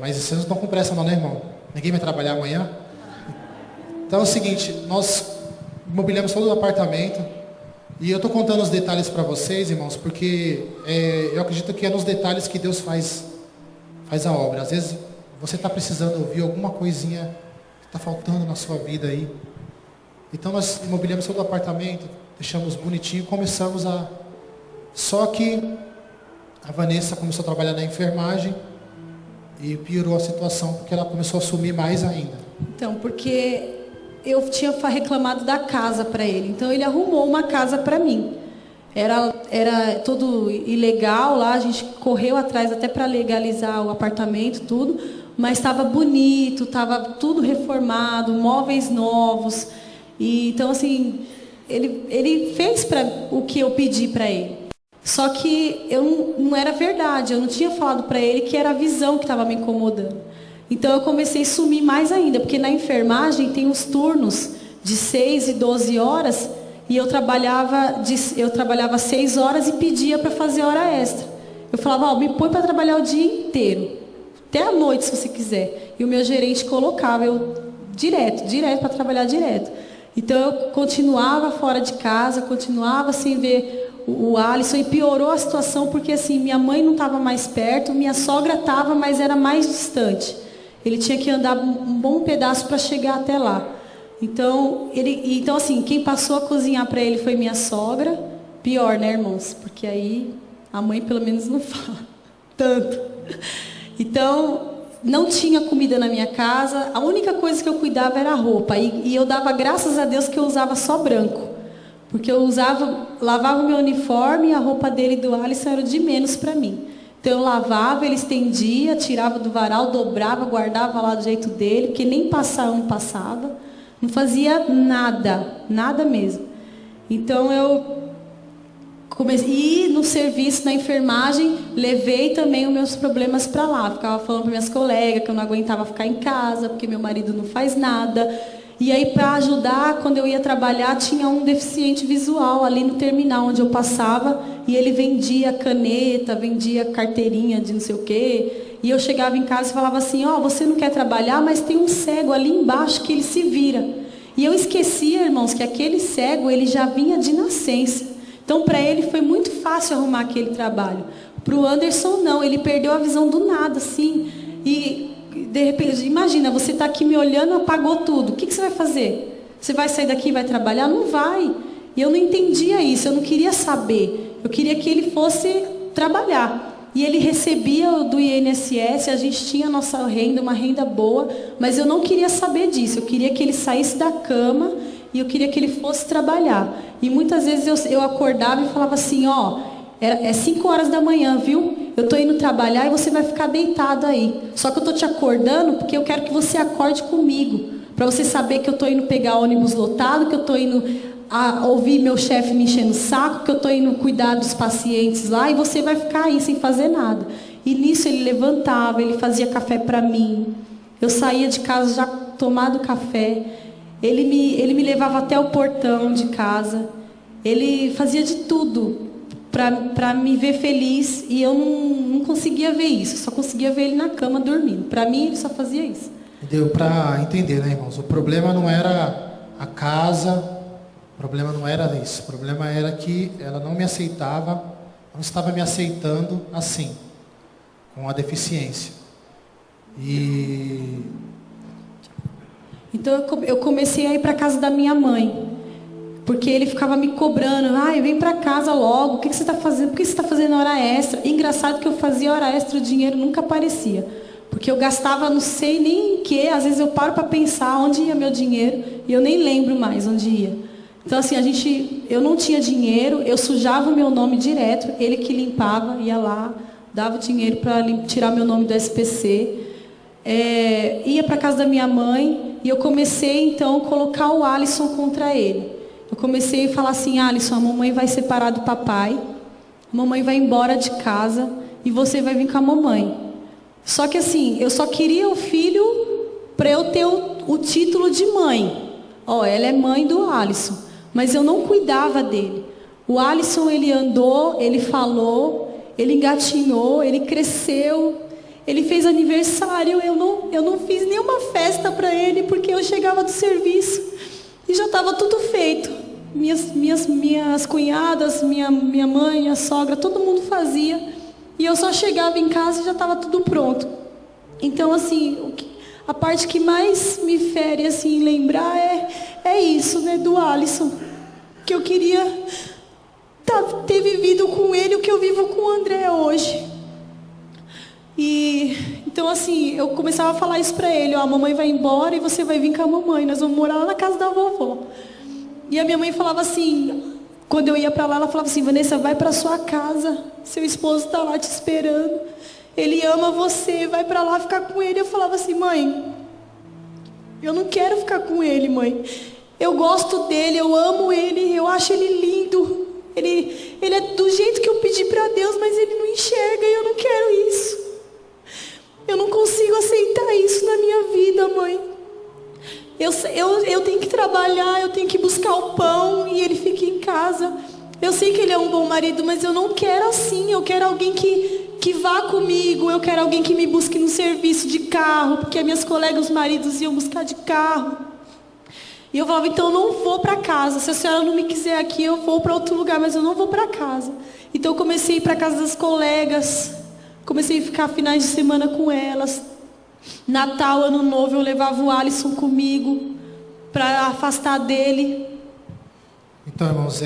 D: vocês não estão com pressa não, né, irmão? Ninguém vai trabalhar amanhã? Então é o seguinte, nós imobiliamos todo o apartamento. E eu estou contando os detalhes para vocês, irmãos, porque eu acredito que é nos detalhes que Deus faz a obra. Às vezes você está precisando ouvir alguma coisinha que está faltando na sua vida aí. Então nós imobiliamos todo o apartamento, deixamos bonitinho, começamos a... Só que a Vanessa começou a trabalhar na enfermagem e piorou a situação, porque ela começou a sumir mais ainda.
E: Então, porque eu tinha reclamado da casa para ele, então ele arrumou uma casa para mim. Era tudo ilegal lá, a gente correu atrás até para legalizar o apartamento, tudo, mas estava bonito, estava tudo reformado, móveis novos. E então assim, ele fez o que eu pedi para ele. Só que não era verdade, eu não tinha falado para ele que era a visão que estava me incomodando. Então eu comecei a sumir mais ainda, porque na enfermagem tem os turnos de 6 e 12 horas, e eu trabalhava 6 horas e pedia para fazer hora extra. Eu falava, me põe para trabalhar o dia inteiro, até a noite se você quiser. E o meu gerente colocava eu direto para trabalhar direto. Então eu continuava fora de casa, continuava sem ver o Alisson, e piorou a situação porque assim, minha mãe não estava mais perto, minha sogra estava, mas era mais distante. Ele tinha que andar um bom pedaço para chegar até lá. Então assim, quem passou a cozinhar para ele foi minha sogra. Pior, né, irmãos? Porque aí a mãe pelo menos não fala tanto. Então, não tinha comida na minha casa. A única coisa que eu cuidava era a roupa. E eu dava graças a Deus que eu usava só branco. Porque eu lavava o meu uniforme e a roupa dele e do Alisson era de menos para mim. Então eu lavava, ele estendia, tirava do varal, dobrava, guardava lá do jeito dele, porque nem passar não passava. Não fazia nada mesmo. Então eu comecei, e no serviço, na enfermagem, levei também os meus problemas para lá. Ficava falando para minhas colegas que eu não aguentava ficar em casa, porque meu marido não faz nada. E aí, para ajudar, quando eu ia trabalhar, tinha um deficiente visual ali no terminal onde eu passava, e ele vendia caneta, vendia carteirinha de não sei o quê. E eu chegava em casa e falava assim, você não quer trabalhar, mas tem um cego ali embaixo que ele se vira. E eu esquecia, irmãos, que aquele cego, ele já vinha de nascença. Então, para ele foi muito fácil arrumar aquele trabalho. Para o Anderson, não, ele perdeu a visão do nada, assim. E de repente, imagina, você está aqui me olhando, apagou tudo. O que você vai fazer? Você vai sair daqui e vai trabalhar? Não vai. E eu não entendia isso, eu não queria saber. Eu queria que ele fosse trabalhar. E ele recebia do INSS, a gente tinha a nossa renda, uma renda boa, mas eu não queria saber disso. Eu queria que ele saísse da cama e eu queria que ele fosse trabalhar. E muitas vezes eu acordava e falava assim, é 5 horas da manhã, viu? Eu estou indo trabalhar e você vai ficar deitado aí. Só que eu estou te acordando porque eu quero que você acorde comigo. Para você saber que eu estou indo pegar ônibus lotado, que eu estou indo ouvir meu chefe me enchendo o saco, que eu estou indo cuidar dos pacientes lá e você vai ficar aí sem fazer nada. E nisso ele levantava, ele fazia café para mim. Eu saía de casa já tomado café. Ele me levava até o portão de casa. Ele fazia de tudo para me ver feliz, e eu não conseguia ver isso, só conseguia ver ele na cama dormindo. Para mim, ele só fazia isso.
D: Deu para entender, né, irmãos? O problema não era a casa, o problema não era isso. O problema era que ela não me aceitava, não estava me aceitando assim. com a deficiência. E
E: então eu comecei a ir para casa da minha mãe, porque ele ficava me cobrando, vem para casa logo, o que você está fazendo? Por que você está fazendo hora extra? E engraçado que eu fazia hora extra, o dinheiro nunca aparecia, porque eu gastava não sei nem em que, às vezes eu paro para pensar onde ia meu dinheiro, e eu nem lembro mais onde ia. Então assim, eu não tinha dinheiro, eu sujava o meu nome direto, ele que limpava, ia lá, dava o dinheiro para tirar meu nome do SPC, ia para casa da minha mãe, e eu comecei então a colocar o Alisson contra ele. Eu comecei a falar assim: Alisson, a mamãe vai separar do papai, a mamãe vai embora de casa e você vai vir com a mamãe. Só que assim, eu só queria o filho para eu ter o título de mãe. Ela é mãe do Alisson, mas eu não cuidava dele. O Alisson, ele andou, ele falou, ele engatinhou, ele cresceu, ele fez aniversário. Eu não fiz nenhuma festa para ele, porque eu chegava do serviço e já estava tudo feito. Minhas cunhadas, minha mãe, minha sogra, todo mundo fazia. E eu só chegava em casa e já estava tudo pronto. Então, assim, a parte que mais me fere, assim, lembrar é isso, né, do Alisson. Que eu queria ter vivido com ele o que eu vivo com o André hoje. E então, assim, eu começava a falar isso para ele: a mamãe vai embora e você vai vir com a mamãe, nós vamos morar lá na casa da vovó. E a minha mãe falava assim, quando eu ia para lá, ela falava assim: Vanessa, vai para sua casa, seu esposo está lá te esperando, ele ama você, vai para lá ficar com ele. Eu falava assim: mãe, eu não quero ficar com ele, mãe, eu gosto dele, eu amo ele, eu acho ele lindo, ele é do jeito que eu pedi para Deus, mas ele não enxerga e eu não quero isso. Eu não consigo aceitar isso na minha vida, mãe. Eu tenho que trabalhar, eu tenho que buscar o pão e ele fica em casa. Eu sei que ele é um bom marido, mas eu não quero assim. Eu quero alguém que vá comigo, eu quero alguém que me busque no serviço de carro, porque minhas colegas, os maridos iam buscar de carro. E eu falava: então eu não vou para casa. Se a senhora não me quiser aqui, eu vou para outro lugar, mas eu não vou para casa. Então eu comecei a ir para casa das colegas, comecei a ficar finais de semana com elas. Natal, Ano Novo, eu levava o Alisson comigo para afastar dele.
D: Então, irmãos,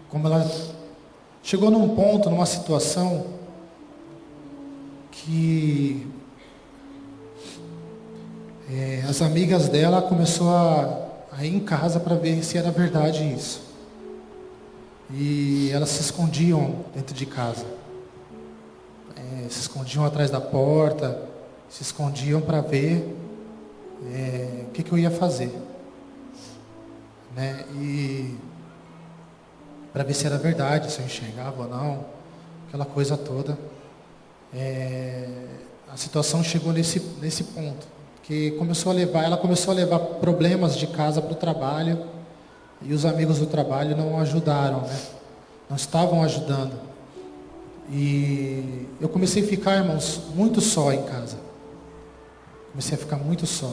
D: como ela chegou num ponto, numa situação que as amigas dela começou a ir em casa para ver se era verdade isso. E elas se escondiam dentro de casa, se escondiam atrás da porta, se escondiam para ver o que eu ia fazer, né? E para ver se era verdade, se eu enxergava ou não, aquela coisa toda. A situação chegou nesse ponto, que ela começou a levar problemas de casa para o trabalho, e os amigos do trabalho não ajudaram, né? Não estavam ajudando. E eu comecei a ficar, irmãos, muito só em casa. Comecei a ficar muito só.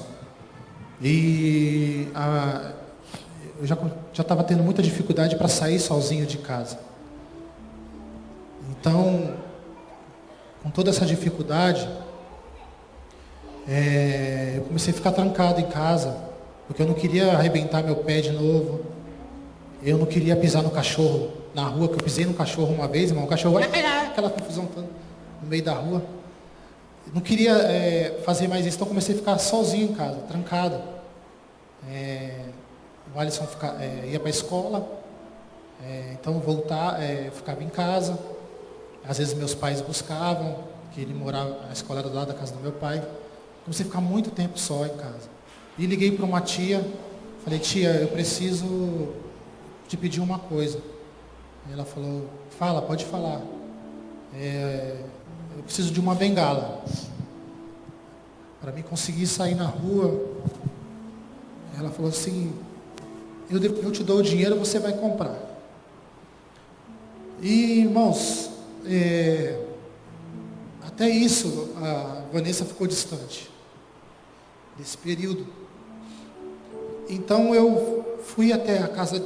D: E eu já estava tendo muita dificuldade para sair sozinho de casa. Então, com toda essa dificuldade, eu comecei a ficar trancado em casa, porque eu não queria arrebentar meu pé de novo. Eu não queria pisar no cachorro na rua, que eu pisei no cachorro uma vez, irmão. O cachorro, aquela confusão toda no meio da rua. Não queria fazer mais isso, então comecei a ficar sozinho em casa, trancado. O Alisson ia para a escola, então eu ficava em casa. Às vezes meus pais buscavam, que ele morava, a escola era do lado da casa do meu pai. Comecei a ficar muito tempo só em casa. E liguei para uma tia, falei: tia, eu preciso te pedir uma coisa. E ela falou: fala, pode falar. Eu preciso de uma bengala para mim conseguir sair na rua. Ela falou assim: eu te dou o dinheiro, você vai comprar. E, irmãos, até isso a Vanessa ficou distante desse período. Então eu fui até a casa,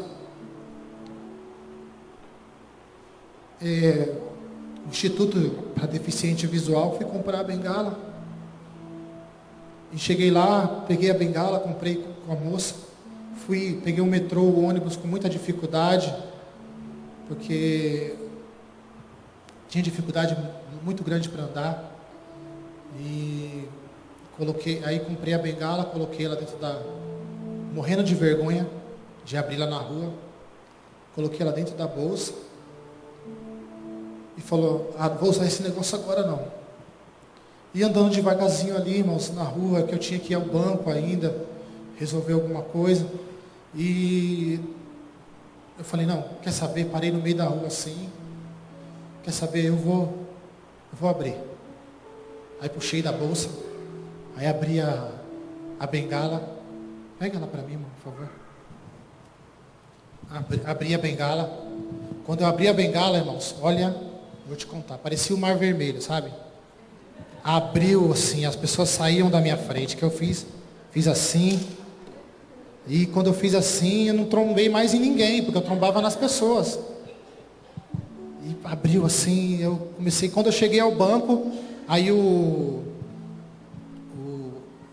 D: Instituto para Deficiente Visual, fui comprar a bengala. E cheguei lá, peguei a bengala, comprei com a moça. Peguei o metrô, o ônibus com muita dificuldade, porque tinha dificuldade muito grande para andar. E aí comprei a bengala, coloquei ela morrendo de vergonha de abrir lá na rua. Coloquei ela dentro da bolsa e falou: vou usar esse negócio agora não. E andando devagarzinho ali, irmãos, na rua, que eu tinha que ir ao banco ainda, resolver alguma coisa. E eu falei: não, quer saber? Parei no meio da rua assim. Quer saber? Eu vou abrir. Aí puxei da bolsa, aí abri a bengala. Pega ela para mim, irmão, por favor. Abri a bengala. Quando eu abri a bengala, irmãos, olha, vou te contar, parecia o Mar Vermelho, sabe? Abriu assim, as pessoas saíam da minha frente. O que eu fiz? Fiz assim. E quando eu fiz assim, eu não trombei mais em ninguém, porque eu trombava nas pessoas. E abriu assim, eu comecei. Quando eu cheguei ao banco, aí o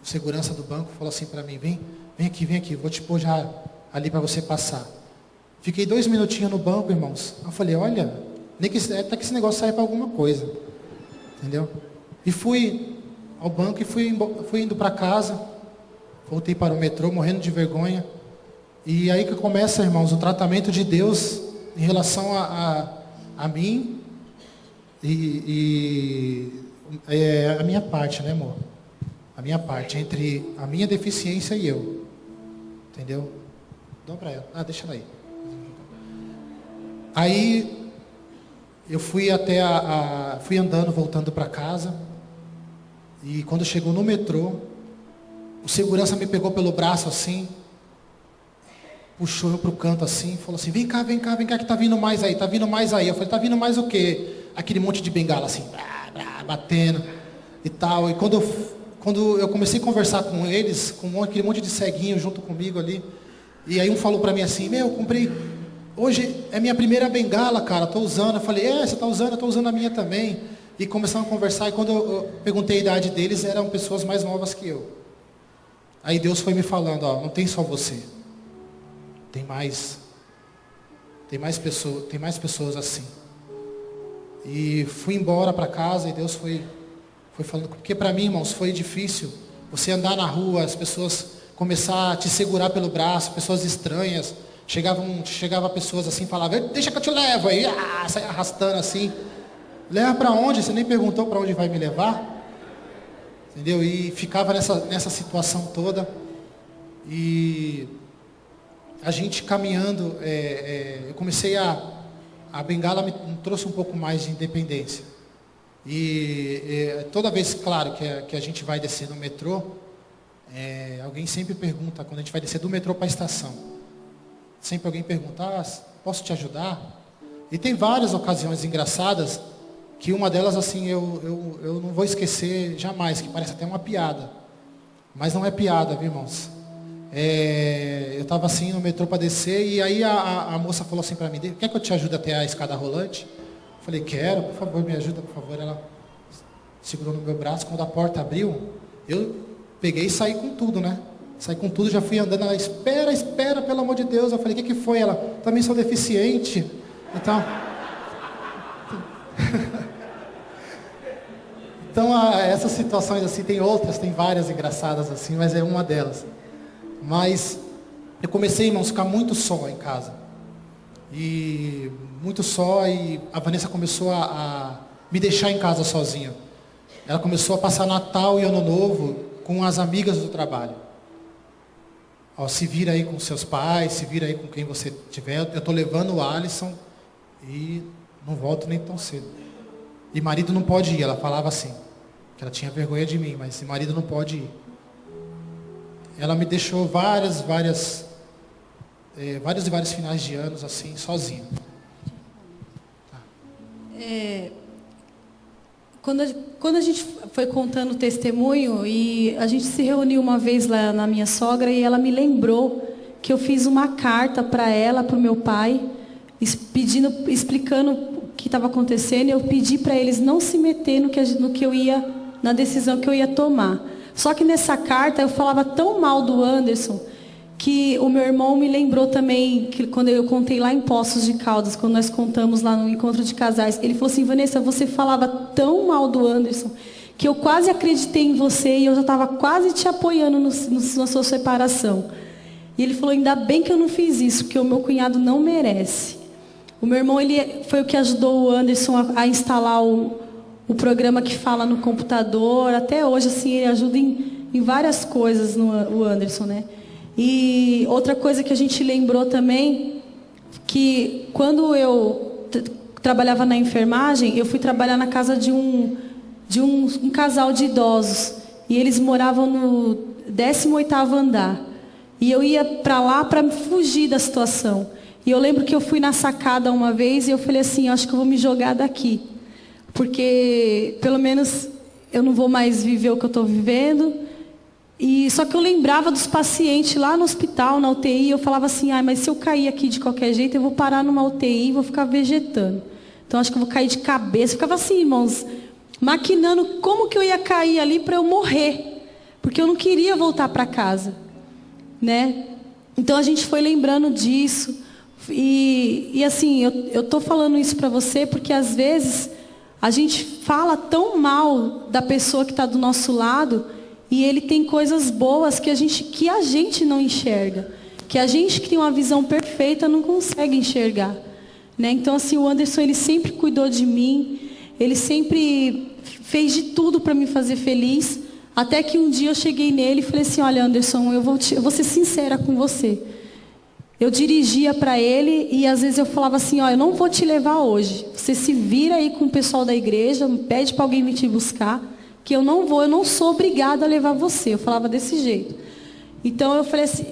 D: segurança do banco falou assim para mim: vem aqui, vou te pôr já ali para você passar. Fiquei 2 minutinhos no banco, irmãos. Eu falei: olha, até que esse negócio saia para alguma coisa, entendeu? E fui ao banco e fui indo para casa. Voltei para o metrô, morrendo de vergonha. E aí que começa, irmãos, o tratamento de Deus em relação a mim e a minha parte, né, amor? A minha parte, entre a minha deficiência e eu. Entendeu? Dá para ela. Deixa ela aí. Aí eu fui fui andando, voltando para casa. E quando chegou no metrô, o segurança me pegou pelo braço assim, puxou eu pro canto assim, falou assim: vem cá, que tá vindo mais aí. Eu falei: tá vindo mais o quê? Aquele monte de bengala assim, batendo e tal. E quando eu comecei a conversar com eles, com aquele monte de ceguinho junto comigo ali, e aí um falou pra mim assim: eu comprei, hoje é minha primeira bengala, cara, tô usando. Eu falei: você tá usando? Eu tô usando a minha também. E começamos a conversar, e quando eu perguntei a idade deles, eram pessoas mais novas que eu. Aí Deus foi me falando: não tem só você, tem mais pessoas assim. E fui embora para casa e Deus foi falando, porque para mim, irmãos, foi difícil você andar na rua, as pessoas começar a te segurar pelo braço, pessoas estranhas, chegava pessoas assim, falavam: deixa que eu te levo, aí saia arrastando assim. Leva para onde? Você nem perguntou para onde vai me levar, entendeu? E ficava nessa situação toda. E a gente caminhando, eu comecei a bengala me trouxe um pouco mais de independência. E toda vez, claro, que a gente vai descer no metrô, alguém sempre pergunta, quando a gente vai descer do metrô para a estação, sempre alguém pergunta: posso te ajudar? E tem várias ocasiões engraçadas, que uma delas, assim, eu não vou esquecer jamais, que parece até uma piada. Mas não é piada, viu, irmãos? Eu estava assim no metrô para descer, e aí a moça falou assim para mim: quer que eu te ajude até a escada rolante? Eu falei: quero, por favor, me ajuda, por favor. Ela segurou no meu braço. Quando a porta abriu, eu peguei e saí com tudo, né? Saí com tudo, já fui andando. Ela: espera, pelo amor de Deus. Eu falei: o que foi? Ela: também sou deficiente. Então... Então, essas situações assim, tem várias engraçadas assim, mas é uma delas. Mas eu comecei, irmãos, a ficar muito só em casa. E muito só, e a Vanessa começou a me deixar em casa sozinha. Ela começou a passar Natal e Ano Novo com as amigas do trabalho. Se vira aí com seus pais, se vira aí com quem você tiver. Eu estou levando o Alisson e não volto nem tão cedo. E marido não pode ir, ela falava assim, que ela tinha vergonha de mim, mas marido não pode ir. Ela me deixou vários finais de anos assim, sozinho.
E: Quando a gente foi contando o testemunho, e a gente se reuniu uma vez lá na minha sogra, e ela me lembrou que eu fiz uma carta para ela, para o meu pai, explicando que estava acontecendo, eu pedi para eles não se meter no que eu ia, na decisão que eu ia tomar. Só que nessa carta eu falava tão mal do Anderson que o meu irmão me lembrou também, que quando eu contei lá em Poços de Caldas, quando nós contamos lá no encontro de casais, ele falou assim: Vanessa, você falava tão mal do Anderson que eu quase acreditei em você e eu já estava quase te apoiando na sua separação. E ele falou: ainda bem que eu não fiz isso, porque o meu cunhado não merece. O meu irmão, ele foi o que ajudou o Anderson a instalar o programa que fala no computador. Até hoje, assim, ele ajuda em várias coisas, o Anderson, né? E outra coisa que a gente lembrou também, que quando eu trabalhava na enfermagem, eu fui trabalhar na casa de um casal de idosos. E eles moravam no 18º andar. E eu ia para lá para fugir da situação. E eu lembro que eu fui na sacada uma vez e eu falei assim: acho que eu vou me jogar daqui. Porque pelo menos eu não vou mais viver o que eu estou vivendo. E só que eu lembrava dos pacientes lá no hospital, na UTI, e eu falava assim: mas se eu cair aqui de qualquer jeito, eu vou parar numa UTI e vou ficar vegetando. Então acho que eu vou cair de cabeça. Eu ficava assim, irmãos, maquinando como que eu ia cair ali para eu morrer. Porque eu não queria voltar para casa, né? Então a gente foi lembrando disso. E assim, eu estou falando isso para você porque às vezes a gente fala tão mal da pessoa que está do nosso lado e ele tem coisas boas que a gente não enxerga, que a gente que tem uma visão perfeita não consegue enxergar, né? Então assim, o Anderson, ele sempre cuidou de mim, ele sempre fez de tudo para me fazer feliz, até que um dia eu cheguei nele e falei assim: olha, Anderson, eu vou ser sincera com você. Eu dirigia para ele e às vezes eu falava assim: eu não vou te levar hoje. Você se vira aí com o pessoal da igreja, pede para alguém vir te buscar, que eu não sou obrigada a levar você. Eu falava desse jeito. Então eu falei assim,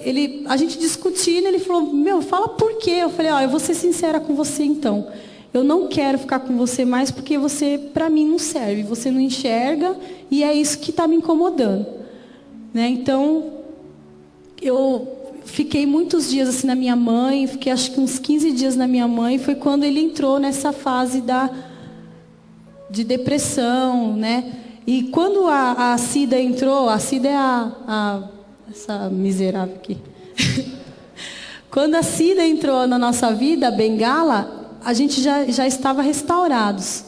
E: a gente discutindo, ele falou: fala por quê? Eu falei: eu vou ser sincera com você então. Eu não quero ficar com você mais porque você, para mim, não serve. Você não enxerga e é isso que está me incomodando, né? Então, eu fiquei muitos dias assim na minha mãe, fiquei acho que uns 15 dias na minha mãe. Foi quando ele entrou nessa fase de depressão, né? E quando a Cida entrou, a Cida é essa miserável aqui. Quando a Cida entrou na nossa vida, a Bengala, a gente já estava restaurados.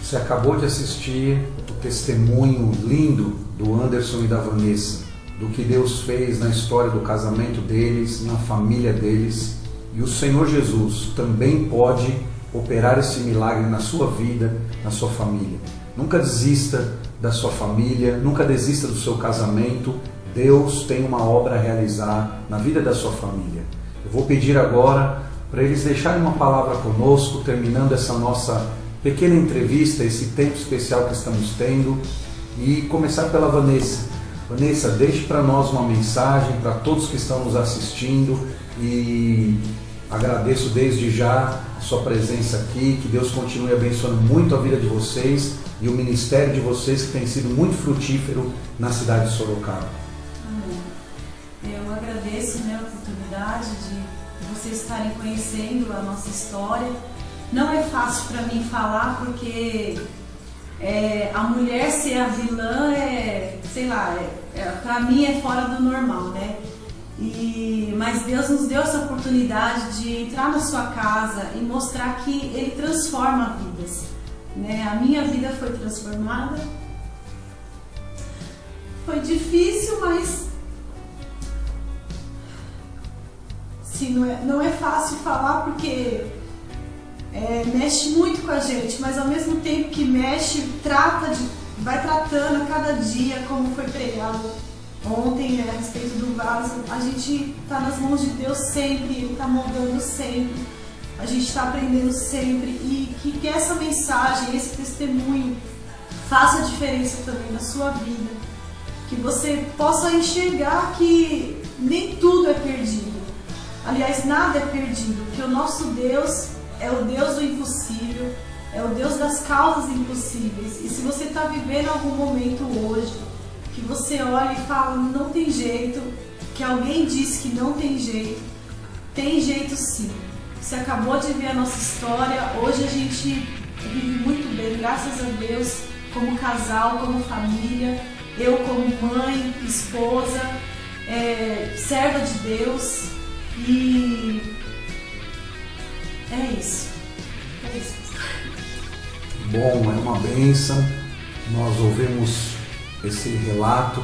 A: Você acabou de assistir o testemunho lindo do Anderson e da Vanessa, do que Deus fez na história do casamento deles, na família deles. E o Senhor Jesus também pode operar esse milagre na sua vida, na sua família. Nunca desista da sua família, nunca desista do seu casamento. Deus tem uma obra a realizar na vida da sua família. Eu vou pedir agora para eles deixarem uma palavra conosco, terminando essa nossa pequena entrevista, esse tempo especial que estamos tendo, e começar pela Vanessa. Vanessa, deixe para nós uma mensagem, para todos que estão nos assistindo, e agradeço desde já a sua presença aqui, que Deus continue abençoando muito a vida de vocês e o ministério de vocês, que tem sido muito frutífero na cidade de Sorocaba.
C: Amém. Eu agradeço a oportunidade de vocês estarem conhecendo a nossa história. Não é fácil para mim falar, porque a mulher ser a vilã para mim é fora do normal, né? Mas Deus nos deu essa oportunidade de entrar na sua casa e mostrar que Ele transforma vidas, né? A minha vida foi transformada. Foi difícil, mas sim, não é fácil falar, porque mexe muito com a gente, mas ao mesmo tempo que mexe, vai tratando a cada dia, como foi pregado ontem, a respeito do vaso. A gente está nas mãos de Deus sempre, Ele está moldando sempre, a gente está aprendendo sempre, e que essa mensagem, esse testemunho faça diferença também na sua vida, que você possa enxergar que nem tudo é perdido. Aliás, nada é perdido, porque o nosso Deus é o Deus do impossível, é o Deus das causas impossíveis. E se você está vivendo algum momento hoje que você olha e fala: não tem jeito, que alguém disse que não tem jeito sim. Você acabou de ver a nossa história, hoje a gente vive muito bem, graças a Deus, como casal, como família, eu como mãe, esposa, serva de Deus, e é isso.
A: Bom, é uma bênção, nós ouvimos esse relato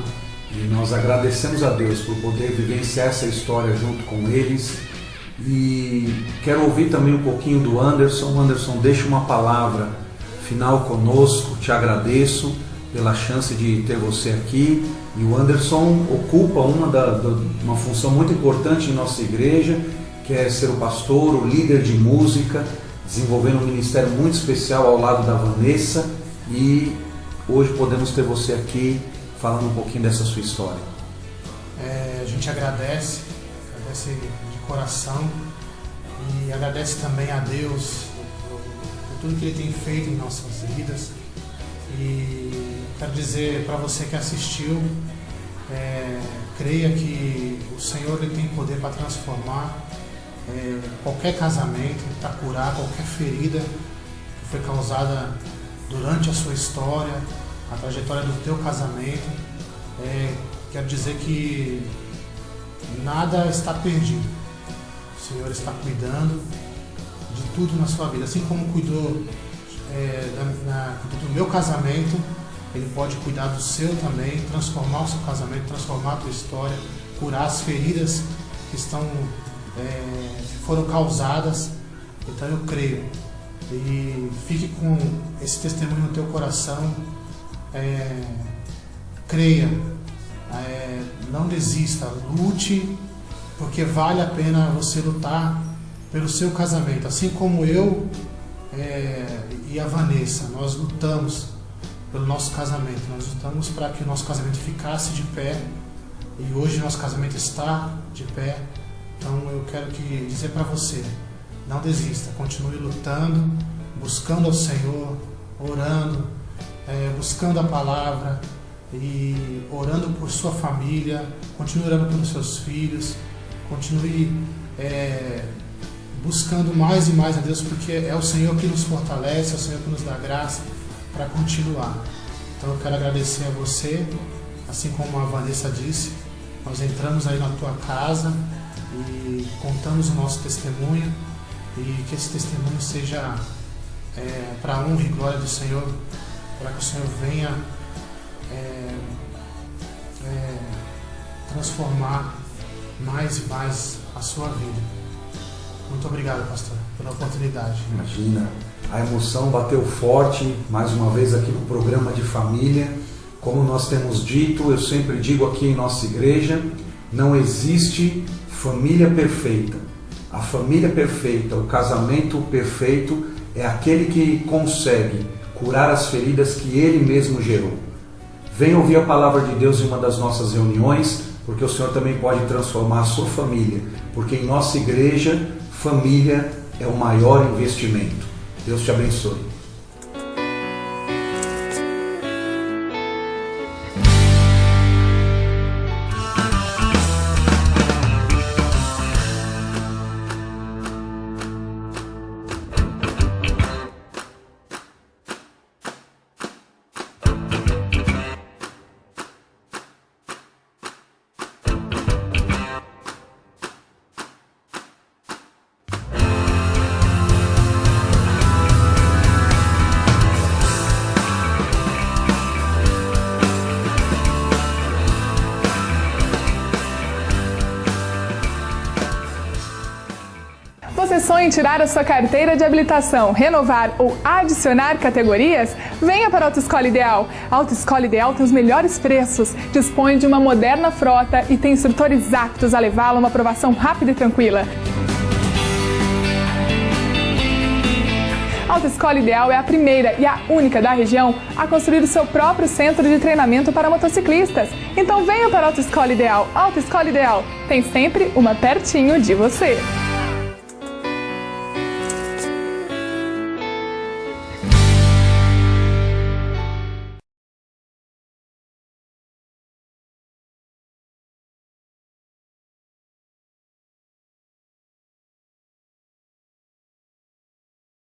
A: e nós agradecemos a Deus por poder vivenciar essa história junto com eles. E quero ouvir também um pouquinho do Anderson. Anderson, deixa uma palavra final conosco. Te agradeço pela chance de ter você aqui. E o Anderson ocupa uma função muito importante em nossa igreja, que é ser o pastor, o líder de música, desenvolvendo um ministério muito especial ao lado da Vanessa. E hoje podemos ter você aqui falando um pouquinho dessa sua história.
B: A gente agradece de coração e agradece também a Deus por tudo que Ele tem feito em nossas vidas. E quero dizer para você que assistiu, creia que o Senhor Ele tem poder para transformar qualquer casamento, para curar qualquer ferida que foi causada durante a sua história, a trajetória do teu casamento. Quero dizer que nada está perdido. O Senhor está cuidando de tudo na sua vida. Assim como cuidou do meu casamento, Ele pode cuidar do seu também, transformar o seu casamento, transformar a tua história, curar as feridas que foram causadas. Então eu creio. E fique com esse testemunho no teu coração. Creia. Não desista, lute, porque vale a pena você lutar pelo seu casamento. Assim como eu e a Vanessa, nós lutamos pelo nosso casamento, nós lutamos para que o nosso casamento ficasse de pé, e hoje nosso casamento está de pé. Então eu quero dizer para você, não desista, continue lutando, buscando ao Senhor, orando, buscando a palavra, e orando por sua família, continue orando pelos seus filhos, continue buscando mais e mais a Deus, porque é o Senhor que nos fortalece, é o Senhor que nos dá graça para continuar. Então eu quero agradecer a você, assim como a Vanessa disse, nós entramos aí na tua casa e contamos o nosso testemunho, e que esse testemunho seja para a honra e glória do Senhor, para que o Senhor venha transformar mais e mais a sua vida. Muito obrigado, pastor, pela oportunidade.
A: Imagina, a emoção bateu forte mais uma vez aqui no programa de família. Como nós temos dito, eu sempre digo aqui em nossa igreja, não existe família perfeita. A família perfeita, o casamento perfeito é aquele que consegue curar as feridas que ele mesmo gerou. Venha ouvir a palavra de Deus em uma das nossas reuniões, porque o Senhor também pode transformar a sua família, porque em nossa igreja, família é o maior investimento. Deus te abençoe.
F: Você sonha em tirar a sua carteira de habilitação, renovar ou adicionar categorias? Venha para a Autoescola Ideal. A Autoescola Ideal tem os melhores preços, dispõe de uma moderna frota e tem instrutores aptos a levá-lo a uma aprovação rápida e tranquila. A Autoescola Ideal é a primeira e a única da região a construir o seu próprio centro de treinamento para motociclistas. Então venha para a Autoescola Ideal. A Autoescola Ideal tem sempre uma pertinho de você.